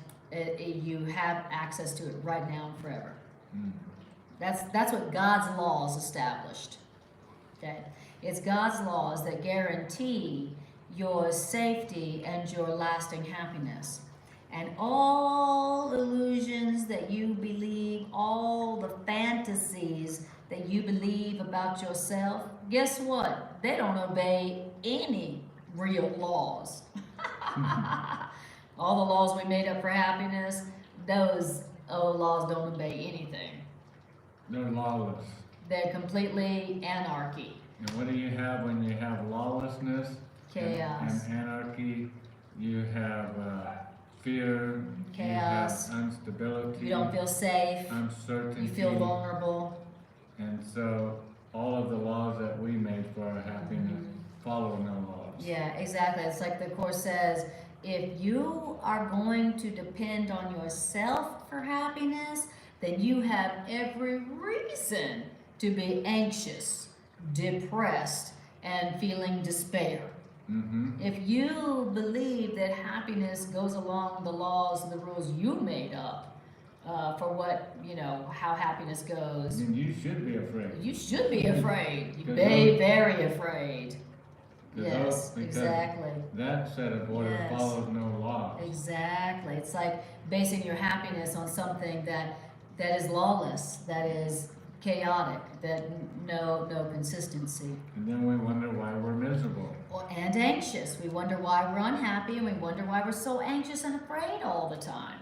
you have access to it right now and forever. That's what God's laws established. Okay? It's God's laws that guarantee your safety and your lasting happiness. And all illusions that you believe, all the fantasies that you believe about yourself, guess what? They don't obey any real laws. All the laws we made up for happiness, those laws don't obey anything. They're lawless. They're completely anarchy. And what do you have when you have lawlessness? Chaos. And anarchy? You have fear. Chaos. You have instability. You don't feel safe. Uncertainty. You feel vulnerable. And so all of the laws that we made for our happiness follow no laws. Yeah, exactly. It's like the Course says, if you are going to depend on yourself for happiness, then you have every reason to be anxious, depressed, and feeling despair. If you believe that happiness goes along the laws and the rules you made up for what, how happiness goes, then you should be afraid. you should be afraid. You be very afraid. Yes, exactly. That set of order follows no laws. Exactly. It's like basing your happiness on something that is lawless, that is chaotic, that no consistency. And then we wonder why we're miserable. And anxious. We wonder why we're unhappy, and we wonder why we're so anxious and afraid all the time.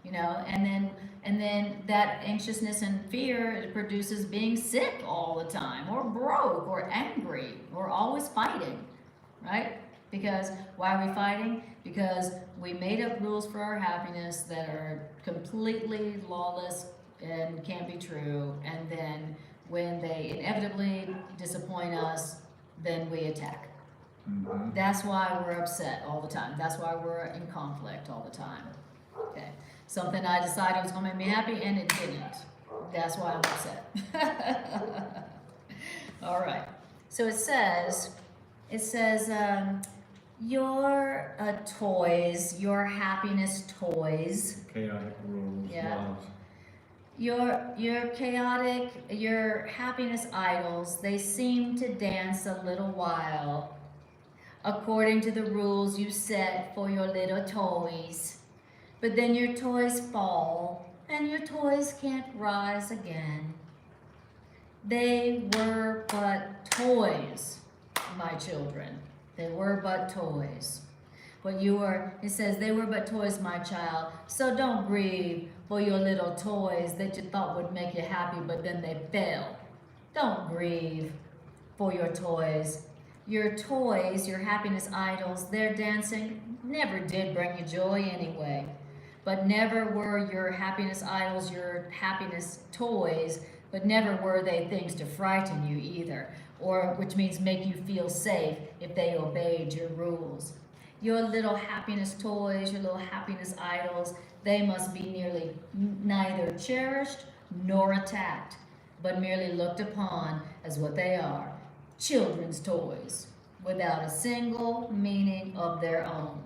And then that anxiousness and fear, it produces being sick all the time, or broke, or angry, or always fighting, right? Because why are we fighting? Because we made up rules for our happiness that are completely lawless and can't be true, and then when they inevitably disappoint us, then we attack. That's why we're upset all the time. That's why we're in conflict all the time. Okay. Something I decided was going to make me happy, and it didn't. That's why I'm upset. All right. So it says, your toys, your happiness toys. Chaotic rules, laws. Your chaotic, your happiness idols, they seem to dance a little while according to the rules you set for your little toys. But then your toys fall, and your toys can't rise again. They were but toys, my children. They were but toys. It says, they were but toys, my child. So don't grieve for your little toys that you thought would make you happy, but then they fell. Don't grieve for your toys. Your toys, your happiness idols, their dancing never did bring you joy anyway. But never were your happiness idols, your happiness toys, but never were they things to frighten you either, or which means make you feel safe if they obeyed your rules. Your little happiness toys, your little happiness idols, they must be neither cherished nor attacked, but merely looked upon as what they are, children's toys. without a single meaning of their own.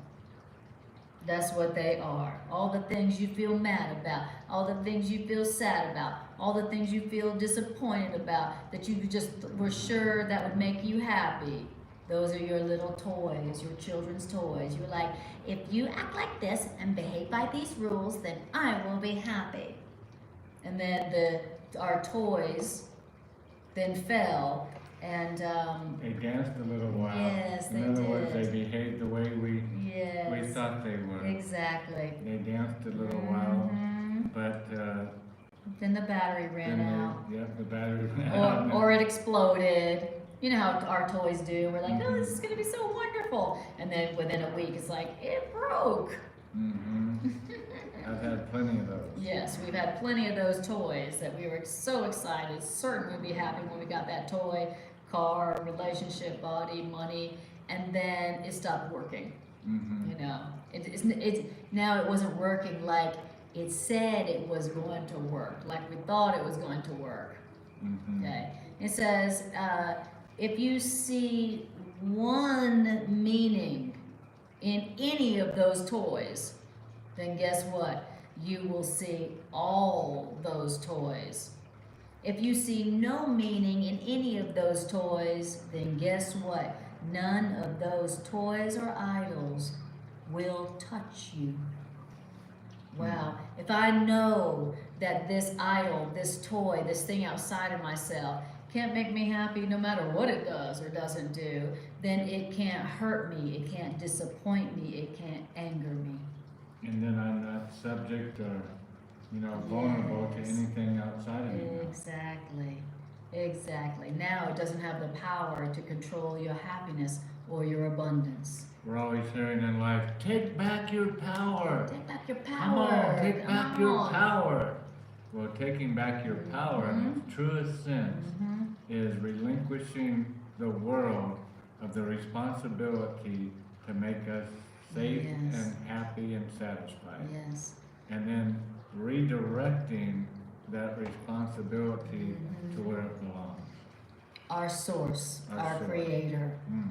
That's what they are. All the things you feel mad about, all the things you feel sad about, all the things you feel disappointed about, that you just were sure that would make you happy. Those are your little toys, your children's toys. You're like, if you act like this and behave by these rules, then I will be happy. And then our toys then fell and They danced a little while. Yes, they In other words, did. they behaved the way we yes, thought they would. exactly. They danced a little while, Mhm. but Then the battery ran then out. the battery ran out. Or it exploded. You know how our toys do. We're like, oh, Mhm. this is gonna be so wonderful. And then within a week, it's like, it broke. Mm-hmm. I've had plenty of those. Yes, we've had plenty of those toys that we were so excited, certain we'd be happy when we got that toy, car, relationship, body, money, and then it stopped working. Mm-hmm. You know, now it wasn't working like it said it was going to work, like we thought it was going to work. Mm-hmm. Okay, it says if you see one meaning in any of those toys, then guess what? You will see all those toys. If you see no meaning in any of those toys, then guess what? None of those toys or idols will touch you. Wow. If I know that this idol, this toy, this thing outside of myself can't make me happy no matter what it does or doesn't do, then it can't hurt me, it can't disappoint me, it can't anger me. And then I'm not subject or, vulnerable to Yes. anything outside of me. Exactly. Exactly. Now it doesn't have the power to control your happiness or your abundance. We're always hearing in life, take back your power. Take back your power. Come on, take Come back your on. power. Well, taking back your power in its truest sense Mhm. is relinquishing the world of the responsibility to make us safe Yes. and happy and satisfied. Yes. And then redirecting that responsibility to where it belongs. Our source, Our our source. creator, Mm.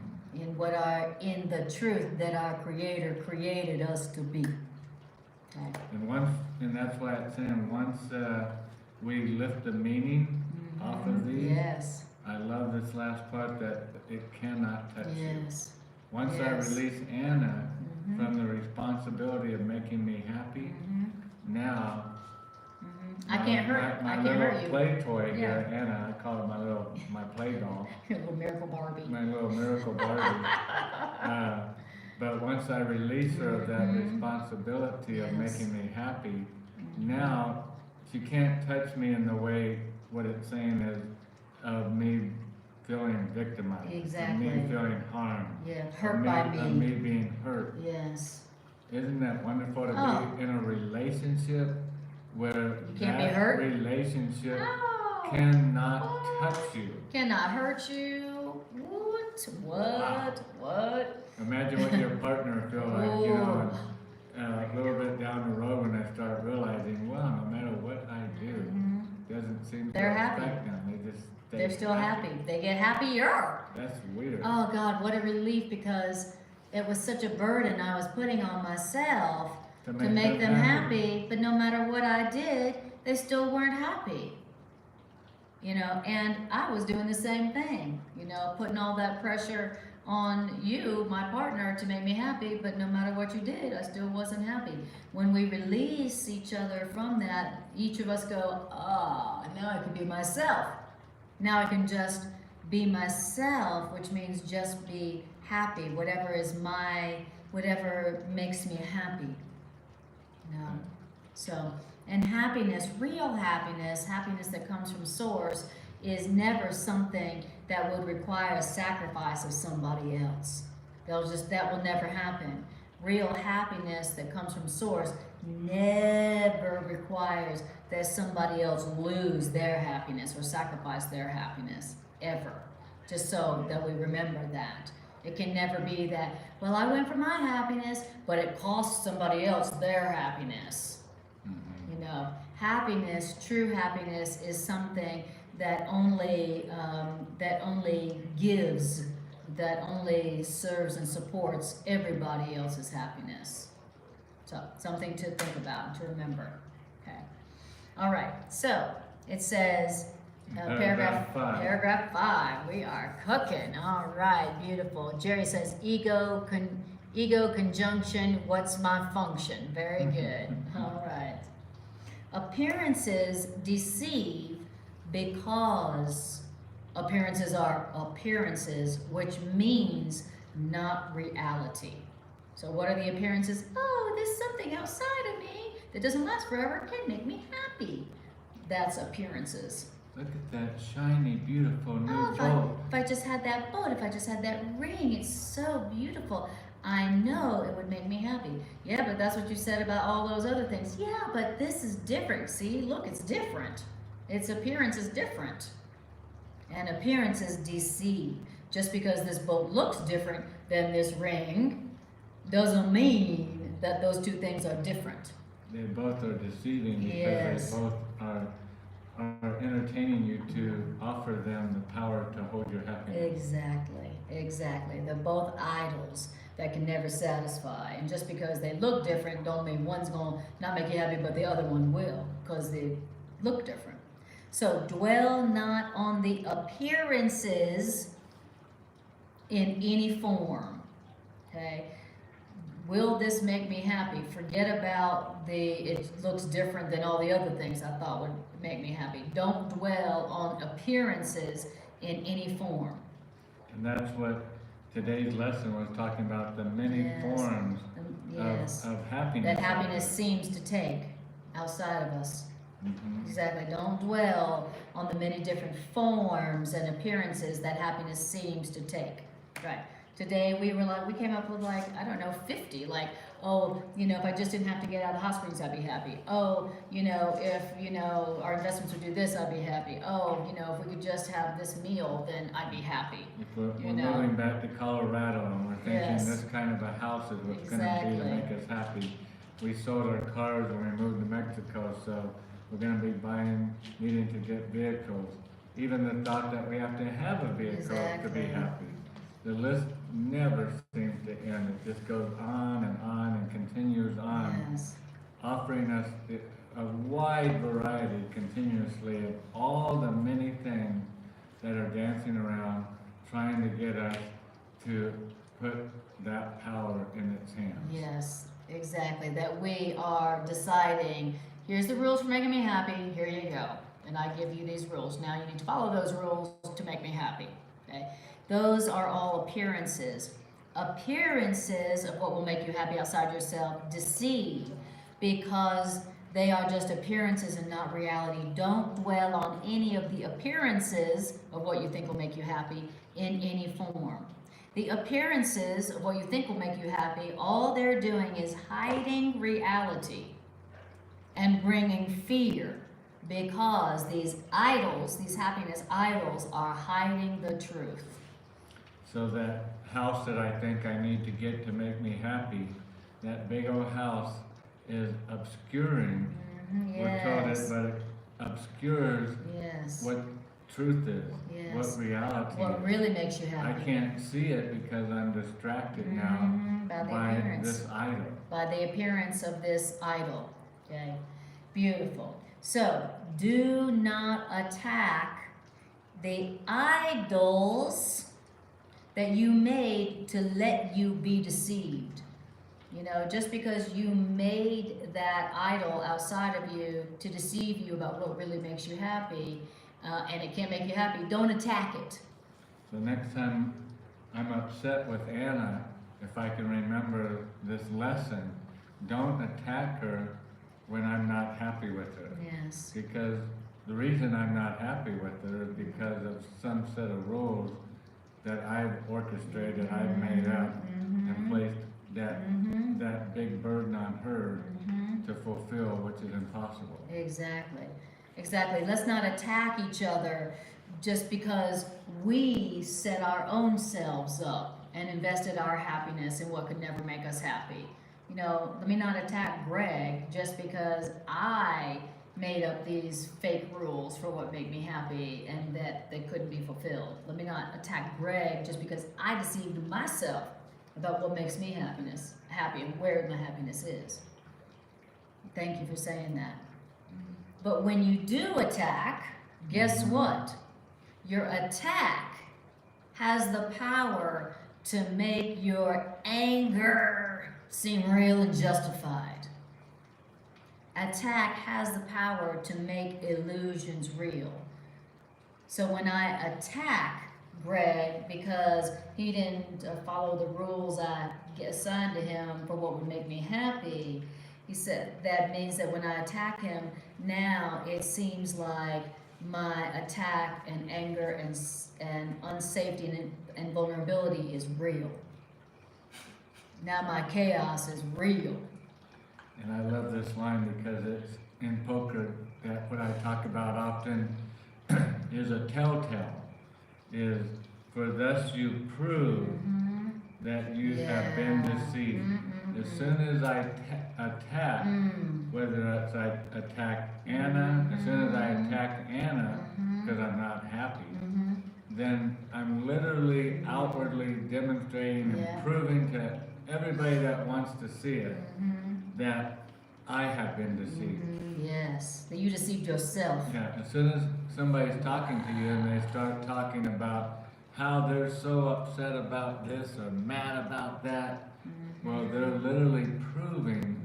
in the truth that our creator created us to be. Okay. And that's why it's saying once we lift the meaning off of these, Yes. I love this last part that it cannot touch you. Yes. Once I Yes. release Anna Mhm. from the responsibility of making me happy, Mhm. now I can't hurt. my I can't little hurt you. play toy Yeah. here, Anna, I call her my play doll, Your little miracle Barbie. my little miracle Barbie. But once I release her of that Mhm. responsibility of Yes. making me happy, now she can't touch me in the way what it's saying is of me feeling victimized, Exactly. of me feeling harmed, Yeah, of hurt by of me. me being hurt. Yes. Isn't that wonderful to Oh. be in a relationship where can't be that hurt? relationship No. cannot touch you? Cannot hurt you. What? What? What? Imagine what your partner feel like, a little bit down the road when they start realizing, wow, no matter what I do, Mhm. doesn't seem to They're happy. affect them. They just stay They're still happy. They get happier. That's weird. Oh God, what a relief, because it was such a burden I was putting on myself to make them happy, but no matter what I did, they still weren't happy. And I was doing the same thing, putting all that pressure on you, my partner, to make me happy, but no matter what you did, I still wasn't happy. When we release each other from that, each of us go, now I can be myself. Now I can just be myself, which means just be happy, whatever makes me happy. So, and happiness, real happiness that comes from source, is never something that would require a sacrifice of somebody else. That will never happen. Real happiness that comes from source never requires that somebody else lose their happiness or sacrifice their happiness, ever. Just so that we remember that. It can never be that, well, I went for my happiness, but it cost somebody else their happiness. Happiness, true happiness, is something that only gives that only serves and supports everybody else's happiness. So, something to think about and to remember. Okay. All right. So, it says, Paragraph 5. Paragraph 5. We are cooking. All right. Beautiful. Jerry says, ego conjunction, what's my function? Very good. All right. Appearances deceive because appearances are appearances, which means not reality. So what are the appearances? Oh, there's something outside of me that doesn't last forever, can make me happy. That's appearances. Look at that shiny, beautiful new Oh, boat. if I just had that boat, if I just had that ring, it's so beautiful. I know it would make me happy. Yeah, but that's what you said about all those other things. Yeah, but this is different. See, look, it's different. Its appearance is different. And appearances deceive. Just because this boat looks different than this ring doesn't mean that those two things are different. They both are deceiving because Yes. they both are entertaining you to offer them the power to hold your happiness. Exactly, exactly. They're both idols that can never satisfy. And just because they look different don't mean one's going to not make you happy, but the other one will, because they look different. So dwell not on the appearances in any form. Okay? Will this make me happy? Forget about it looks different than all the other things I thought would make me happy. Don't dwell on appearances in any form. And that's what today's lesson was talking about, the many Yes. forms Yes. of happiness. That happiness seems to take outside of us. Mhm. Exactly. Don't dwell on the many different forms and appearances that happiness seems to take. Right. Today we came up with I don't know, 50. Oh, if I just didn't have to get out of the hot springs, I'd be happy. Oh, if, our investments would do this, I'd be happy. Oh, if we could just have this meal, then I'd be happy. If we're You know. moving back to Colorado and we're thinking Yes. this kind of a house is what's going to Exactly. make us happy. We sold our cars when we moved to Mexico, so we're going to be needing to get vehicles. Even the thought that we have to have a vehicle to be Exactly. happy. The list never seems to end. It just goes on and continues on, Yes. offering us a wide variety continuously of all the many things that are dancing around, trying to get us to put that power in its hands. Yes, exactly. That we are deciding, here's the rules for making me happy, here you go. And I give you these rules. Now you need to follow those rules to make me happy. Okay? Those are all appearances. Appearances of what will make you happy outside yourself deceive because they are just appearances and not reality. Don't dwell on any of the appearances of what you think will make you happy in any form. The appearances of what you think will make you happy, all they're doing is hiding reality and bringing fear because these idols, these happiness idols, are hiding the truth. So that house that I think I need to get to make me happy, that big old house is obscuring. We're told it, Yes. but it obscures Yes. what truth is, Yes. what reality What is. really makes you I happy. can't see it because I'm distracted now By the by appearance. this idol. By the appearance of this idol. Okay. Beautiful. So do not attack the idols that you made to let you be deceived. Just because you made that idol outside of you to deceive you about what really makes you happy, and it can't make you happy, don't attack it. So next time I'm upset with Anna, if I can remember this lesson, don't attack her when I'm not happy with her. Yes. Because the reason I'm not happy with her is because of some set of rules that I've orchestrated, I've made up, and placed that big burden on her to fulfill, which is impossible. Exactly. Exactly. Let's not attack each other just because we set our own selves up and invested our happiness in what could never make us happy. Let me not attack Greg just because I made up these fake rules for what made me happy and that they couldn't be fulfilled. Let me not attack Greg just because I deceived myself about what makes me happy and where my happiness is. Thank you for saying that. But when you do attack, guess what? Your attack has the power to make your anger seem real and justified. Attack has the power to make illusions real. So when I attack Greg because he didn't follow the rules I assigned to him for what would make me happy, he said that means that when I attack him, now it seems like my attack and anger and unsafety and vulnerability is real. Now my chaos is real. And I love this line because it's in poker that what I talk about often is a telltale, is for thus you prove that you have been deceived. As soon as I attack, whether it's I attack Anna, as soon as I attack Anna because I'm not happy, then I'm literally outwardly demonstrating and proving to everybody that wants to see it that I have been deceived. Yes, that you deceived yourself. Yeah, as soon as somebody's talking to you and they start talking about how they're so upset about this or mad about that, well, they're literally proving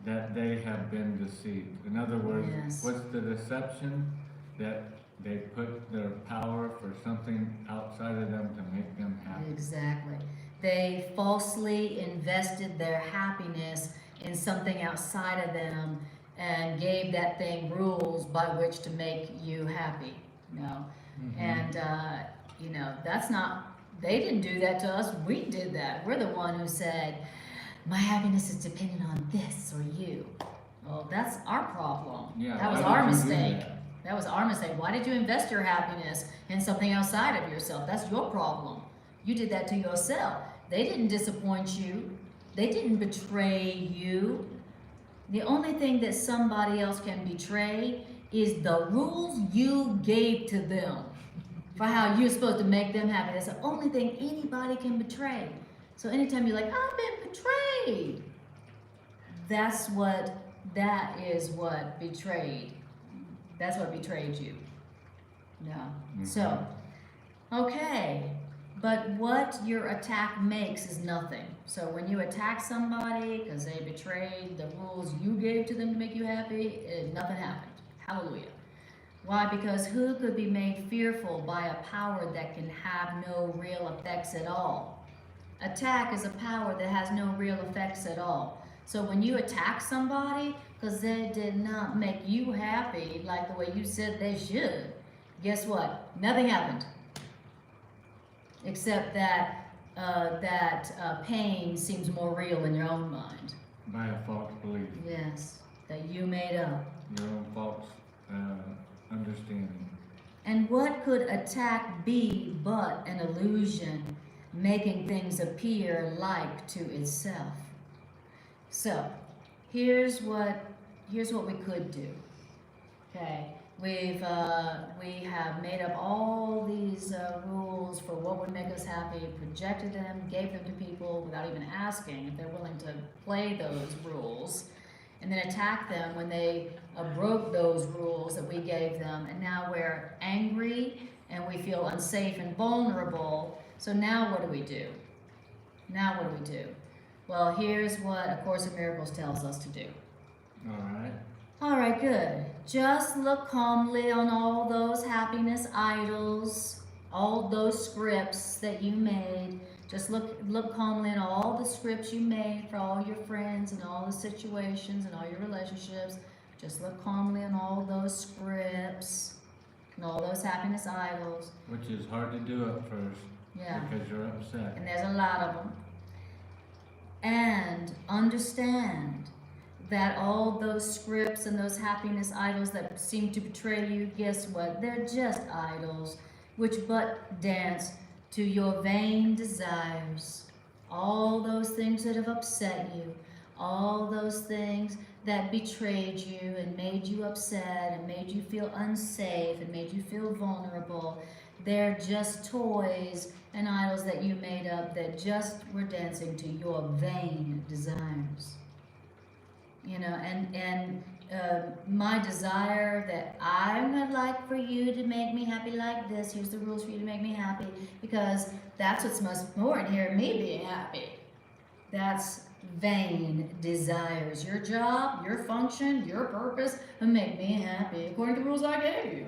that they have been deceived. In other words, what's the deception? That they put their power for something outside of them to make them happy. Exactly. They falsely invested their happiness in something outside of them and gave that thing rules by which to make you happy. You know? And, you know, that's not, they didn't do that to us. We did that. We're the one who said, my happiness is dependent on this or you. Well, that's our problem. Yeah, that was our mistake. That was our mistake. Why did you invest your happiness in something outside of yourself? That's your problem. You did that to yourself. They didn't disappoint you. They didn't betray you. The only thing that somebody else can betray is the rules you gave to them for how you're supposed to make them happy. That's the only thing anybody can betray. So anytime you're like, I've been betrayed, that is what betrayed. That's what betrayed you. No. So, okay. But what your attack makes is nothing. So when you attack somebody because they betrayed the rules you gave to them to make you happy, nothing happened. Hallelujah. Why? Because who could be made fearful by a power that can have no real effects at all? Attack is a power that has no real effects at all. So when you attack somebody because they did not make you happy like the way you said they should, guess what? Nothing happened. Except that pain seems more real in your own mind. By a false belief. Yes, that you made up. Your own false understanding. And what could attack be but an illusion, making things appear like to itself? So, here's what we could do. Okay. We have made up all these rules for what would make us happy, projected them, gave them to people without even asking if they're willing to play those rules, and then attack them when they broke those rules that we gave them. And now we're angry and we feel unsafe and vulnerable. So now what do we do? Well, here's what A Course in Miracles tells us to do. All right, good. Just look calmly on all those happiness idols, all those scripts that you made. Just look calmly on all the scripts you made for all your friends and all the situations and all your relationships. Just look calmly on all those scripts and all those happiness idols. Which is hard to do at first. Yeah. Because you're upset. And there's a lot of them. And understand that all those scripts and those happiness idols that seem to betray you, guess what? They're just idols, which but dance to your vain desires. All those things that have upset you, all those things that betrayed you and made you upset and made you feel unsafe and made you feel vulnerable, they're just toys and idols that you made up that just were dancing to your vain desires. You know, and my desire that I'm gonna like for you to make me happy like this. Here's the rules for you to make me happy, because that's what's most important here, me being happy. That's vain desires. Your job, your function, your purpose, and make me happy according to the rules I gave you.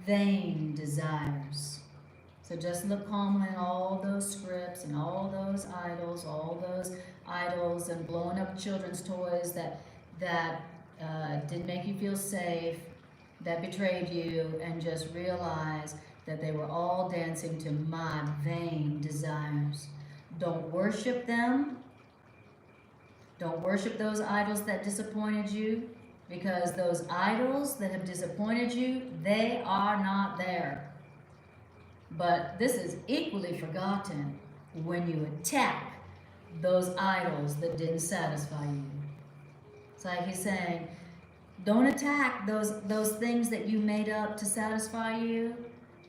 Vain desires. So just look calmly at all those scripts and all those idols and blowing up children's toys that didn't make you feel safe, that betrayed you, and just realize that they were all dancing to my vain desires. Don't worship them. Don't worship those idols that disappointed you, because those idols that have disappointed you, they are not there. But this is equally forgotten when you attack those idols that didn't satisfy you. It's like he's saying, don't attack those things that you made up to satisfy you,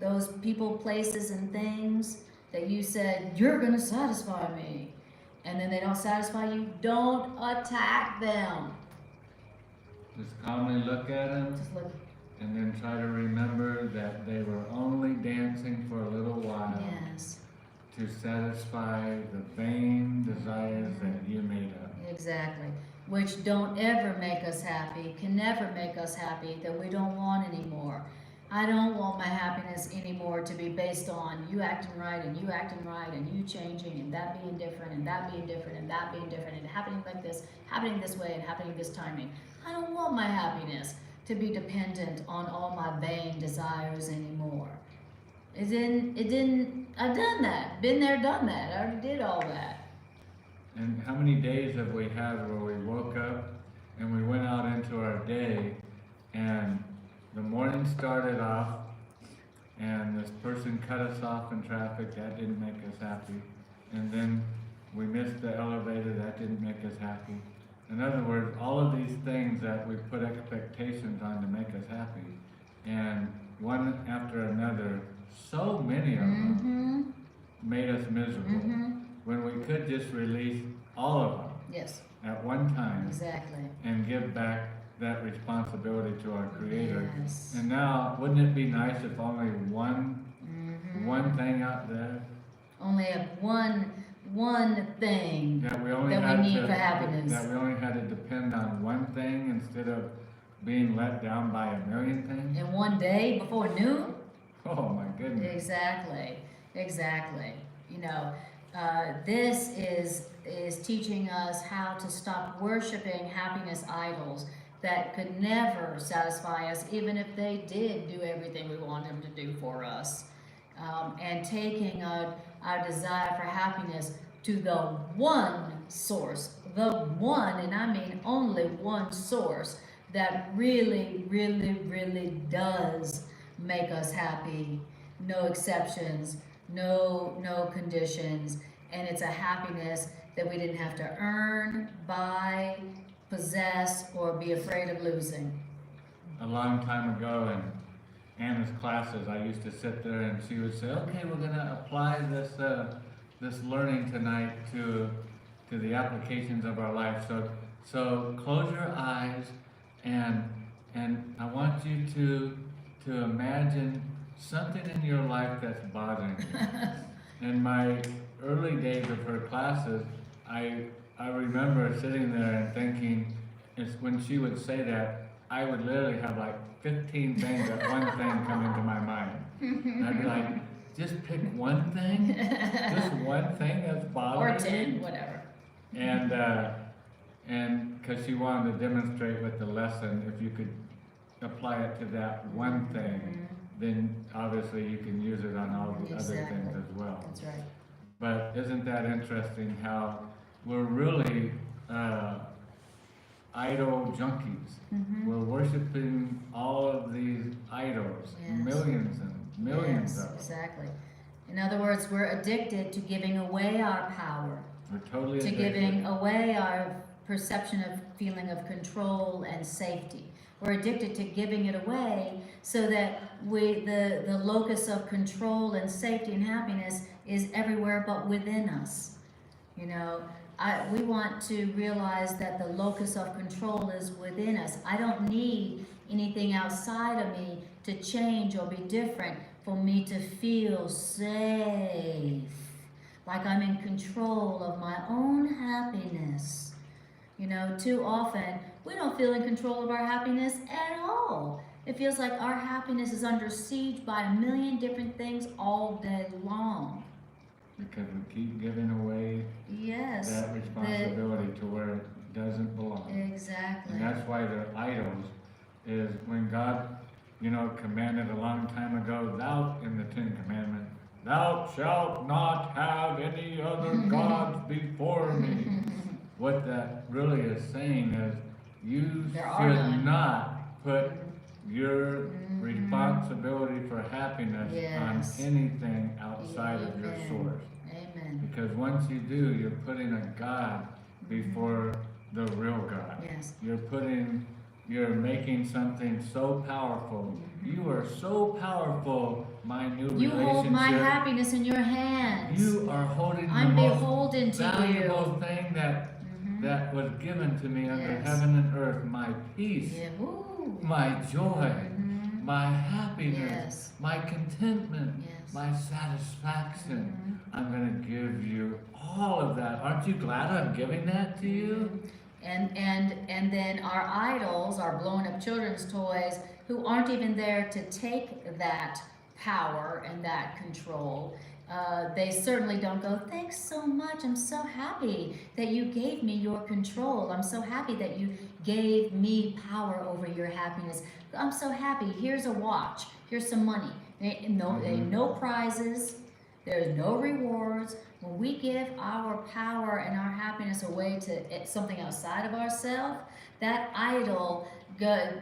those people, places, and things that you said, you're going to satisfy me, and then they don't satisfy you. Don't attack them. Just calmly look at them. Just look. And then try to remember that they were only dancing for a little while. Yes. To satisfy the vain desires that you made up. Exactly. Which don't ever make us happy, can never make us happy, that we don't want anymore. I don't want my happiness anymore to be based on you acting right and you acting right and you changing and that being different and that being different and that being different and happening like this, happening this way and happening this timing. I don't want my happiness to be dependent on all my vain desires anymore. I've done that. Been there, done that. I already did all that. And how many days have we had where we woke up and we went out into our day and the morning started off and this person cut us off in traffic, that didn't make us happy. And then we missed the elevator, that didn't make us happy. In other words, all of these things that we put expectations on to make us happy, and one after another, so many of them made us miserable, when we could just release all of them Yes. at one time. Exactly. And give back that responsibility to our Creator. Yes. And now, wouldn't it be nice if only one thing out there Only one thing that we only that had we need to, for happiness. that we only had to depend on one thing instead of being let down by a million things? In one day before noon? Oh my goodness. Exactly. You know, this is teaching us how to stop worshiping happiness idols that could never satisfy us, even if they did do everything we want them to do for us. And taking our desire for happiness to the one source, the one, and I mean only one source, that really does make us happy. No exceptions, no conditions, and it's a happiness that we didn't have to earn, buy, possess, or be afraid of losing. A long time ago in Anna's classes, I used to sit there and she would say, okay, we're going to apply this learning tonight to the applications of our life. So close your eyes and I want you to imagine something in your life that's bothering you. In my early days of her classes, I remember sitting there and thinking, when she would say that, I would literally have like 15 things at one thing come into my mind. And I'd be like, just pick one thing? Just one thing that's bothering you? Or 10, whatever. And because she wanted to demonstrate with the lesson, if you could apply it to that one thing, then obviously you can use it on all the other things as well. That's right. But isn't that interesting how we're really idol junkies. We're worshiping all of these idols, millions and millions of them. Exactly. In other words, we're addicted to giving away our power, We're totally to addicted. giving away our perception of feeling of control and safety. We're addicted to giving it away so that the locus of control and safety and happiness is everywhere but within us. You know, we want to realize that the locus of control is within us. I don't need anything outside of me to change or be different for me to feel safe, like I'm in control of my own happiness. You know, too often we don't feel in control of our happiness at all. It feels like our happiness is under siege by a million different things all day long. Because we keep giving away Yes. that responsibility to where it doesn't belong. Exactly. And that's why the idols is when God, you know, commanded a long time ago, thou, in the 10 Commandments, thou shalt not have any other gods before me. What that really is saying is you should not put your responsibility for happiness on anything outside of your source. Amen. Because once you do, you're putting a God before the real God. Yes. You're making something so powerful. You are so powerful, my new relationship. You hold my happiness in your hands. You are holding I'm the beholden most to valuable you. thing that was given to me under heaven and earth, my peace, my joy, my happiness, my contentment, my satisfaction. I'm going to give you all of that. Aren't you glad I'm giving that to you? And then our idols, our blown up children's toys, who aren't even there to take that power and that control, they certainly don't go, thanks so much, I'm so happy that you gave me your control. I'm so happy that you gave me power over your happiness. I'm so happy, here's a watch, here's some money. No prizes, there's no rewards. When we give our power and our happiness away to something outside of ourselves, that idol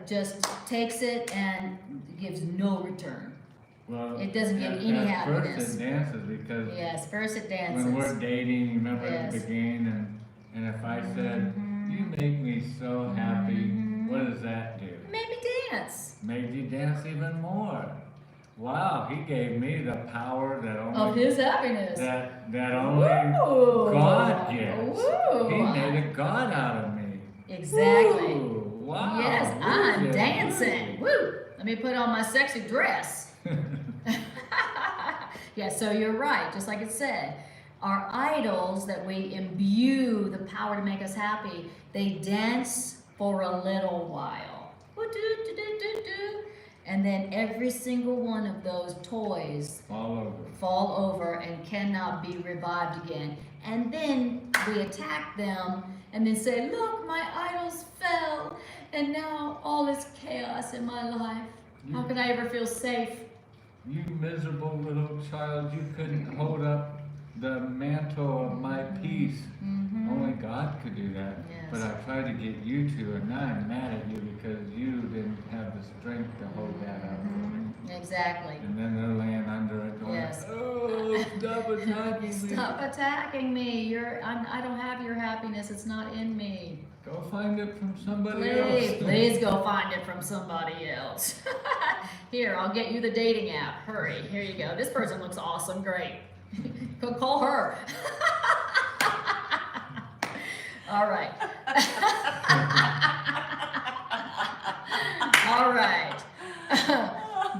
just takes it and gives no return. Well, it doesn't give any happiness. First it dances because first it dances. When we're dating, remember at the beginning, and if I said, you make me so happy, what does that do? It made me dance. Made you dance even more. Wow, he gave me the power that only of his happiness. That only God gets. He made a God out of me. Exactly. Woo, wow. Yes, I'm dancing. Woo! Let me put on my sexy dress. Yeah, so you're right, just like it said. Our idols that we imbue the power to make us happy, they dance for a little while. And then every single one of those toys fall over and cannot be revived again. And then we attack them and then say, look, my idols fell and now all is chaos in my life. How could I ever feel safe? You miserable little child, you couldn't hold up the mantle of my peace. Only God could do that. Yes. But I tried to get you to, and now I'm mad at you because you didn't have the strength to hold that up for me. Exactly. And then they're laying under it going, oh, stop attacking me. Stop attacking me. I don't have your happiness. It's not in me. Go find it from somebody else. Please go find it from somebody else. Here, I'll get you the dating app. Hurry. Here you go. This person looks awesome. Great. Go call her. All right. All right.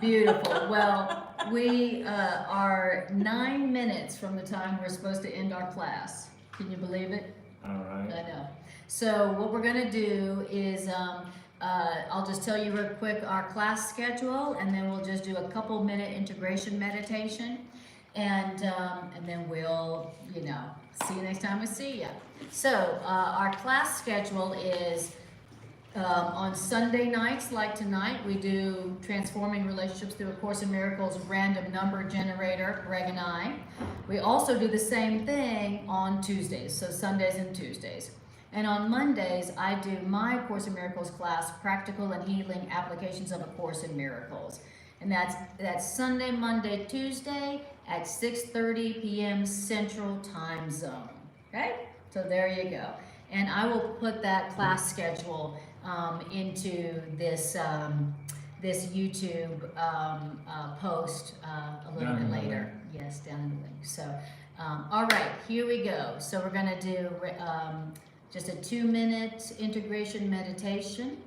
Beautiful. Well, we are 9 minutes from the time we're supposed to end our class. Can you believe it? All right. I know. So what we're going to do is I'll just tell you real quick our class schedule, and then we'll just do a couple minute integration meditation, and then we'll, see you next time we see you. So our class schedule is on Sunday nights, like tonight, we do Transforming Relationships Through A Course in Miracles random number generator, Greg and I. We also do the same thing on Tuesdays, so Sundays and Tuesdays. And on Mondays, I do my Course in Miracles class, Practical and Healing Applications of A Course in Miracles. And that's Sunday, Monday, Tuesday at 6:30 p.m. Central Time Zone. Okay, so there you go. And I will put that class schedule into this YouTube post a little bit later. Yes, down in the link. So, all right, here we go. So we're gonna do just a 2-minute integration meditation.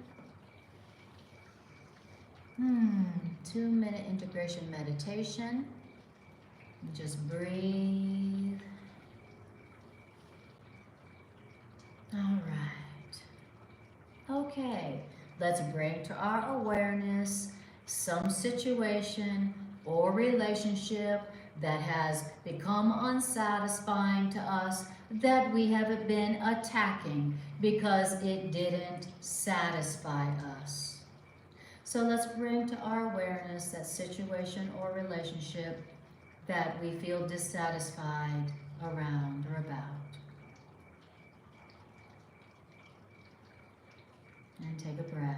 2-minute integration meditation. Just breathe. All right. Okay, let's bring to our awareness some situation or relationship that has become unsatisfying to us that we have been attacking because it didn't satisfy us. So let's bring to our awareness that situation or relationship that we feel dissatisfied around or about. And take a breath.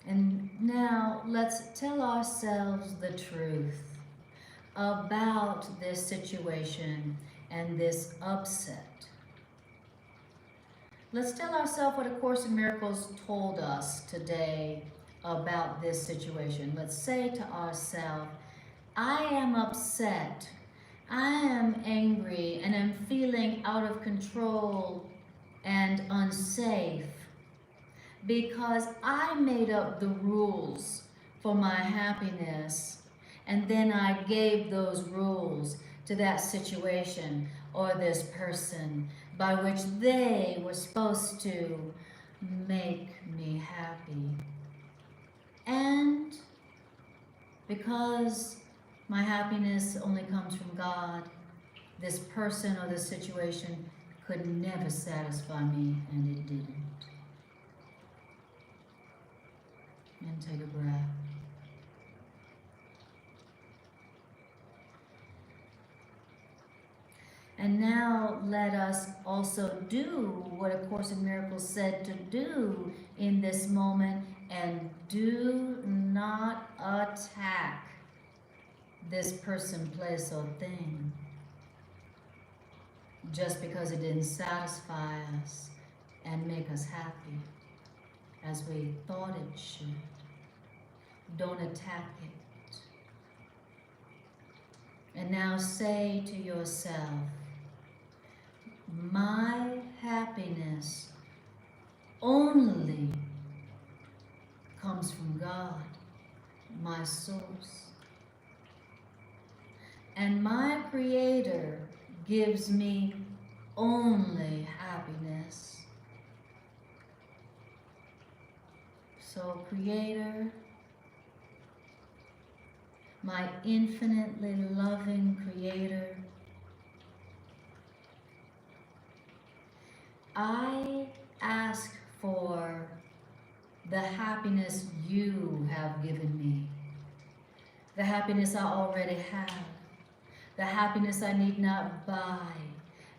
And now let's tell ourselves the truth about this situation and this upset. Let's tell ourselves what A Course in Miracles told us today about this situation. Let's say to ourselves, I am upset, I am angry, and I'm feeling out of control and unsafe because I made up the rules for my happiness, and then I gave those rules to that situation or this person by which they were supposed to make me happy. And because my happiness only comes from God, this person or this situation could never satisfy me, and it didn't. And take a breath. And now let us also do what A Course in Miracles said to do in this moment, and do not attack this person, place, or thing just because it didn't satisfy us and make us happy as we thought it should. Don't attack it. And now say to yourself, my happiness only comes from God, my source. And my Creator gives me only happiness. So, Creator, my infinitely loving Creator, I ask for the happiness you have given me, the happiness I already have, the happiness I need not buy,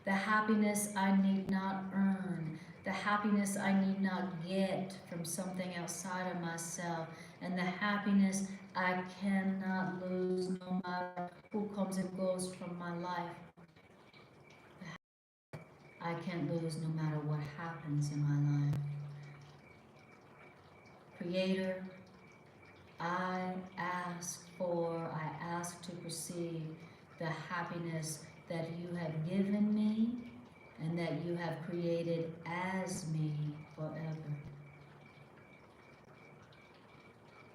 the happiness I need not earn, the happiness I need not get from something outside of myself, and the happiness I cannot lose no matter who comes and goes from my life. I can't lose no matter what happens in my life. Creator, I ask to perceive the happiness that you have given me and that you have created as me forever.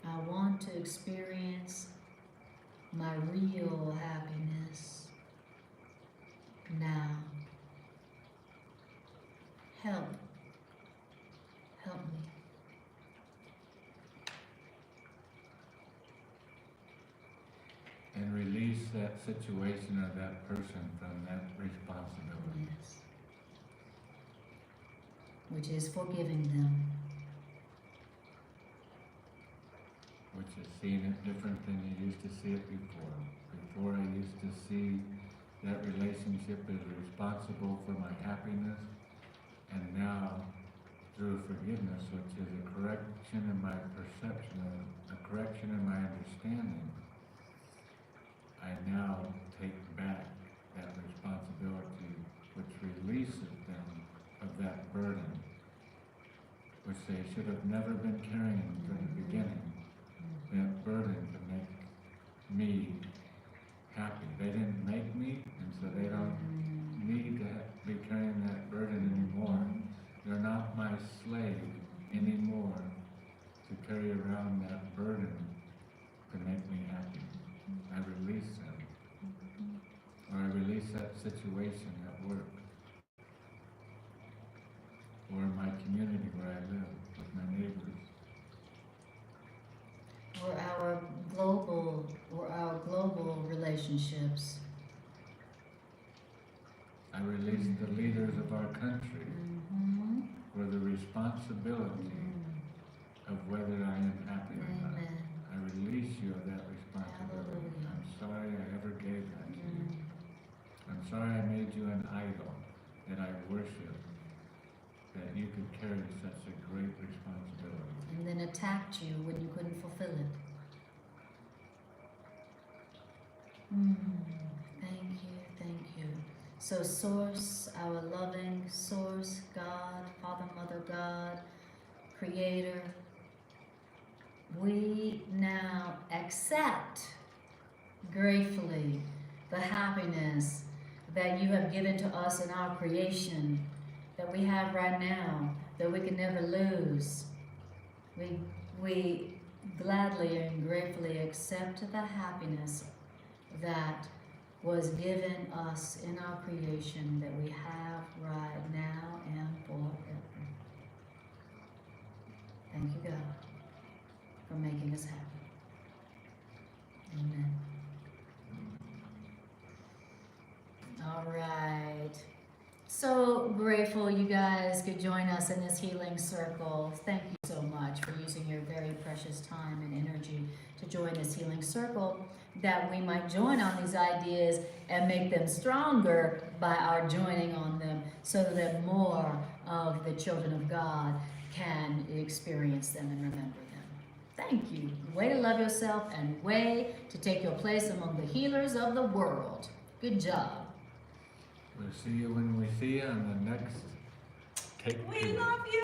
I want to experience my real happiness now. Help me. And release that situation or that person from that responsibility. Yes. Which is forgiving them. Which is seeing it different than you used to see it before. Before I used to see that relationship as responsible for my happiness, and now through forgiveness, which is a correction in my perception, a correction in my understanding, I now take back say, should have never been carrying from the beginning that burden to make me happy. They didn't make me, and so they don't need to be carrying that burden anymore. They're not my slave anymore to carry around that burden to make me happy. I release them. Or I release that situation at work. Or in my community where I live with my neighbors. Or our global relationships. I release the leaders of our country for the responsibility of whether I am happy or not. Amen. I release you of that responsibility. Hallelujah. I'm sorry I ever gave that to you. I'm sorry I made you an idol that I worship, that you could carry such a great responsibility. And then attacked you when you couldn't fulfill it. Thank you. So Source, our loving Source, God, Father, Mother, God, Creator, we now accept gratefully the happiness that you have given to us in our creation, that we have right now, that we can never lose. We gladly and gratefully accept the happiness that was given us in our creation, that we have right now and forever. Thank you, God, for making us happy. Amen. All right. So grateful you guys could join us in this healing circle. Thank you so much for using your very precious time and energy to join this healing circle, that we might join on these ideas and make them stronger by our joining on them, so that more of the children of God can experience them and remember them. Thank you. Way to love yourself and way to take your place among the healers of the world. Good job. We'll see you when we see you on the next Take Two. We love you.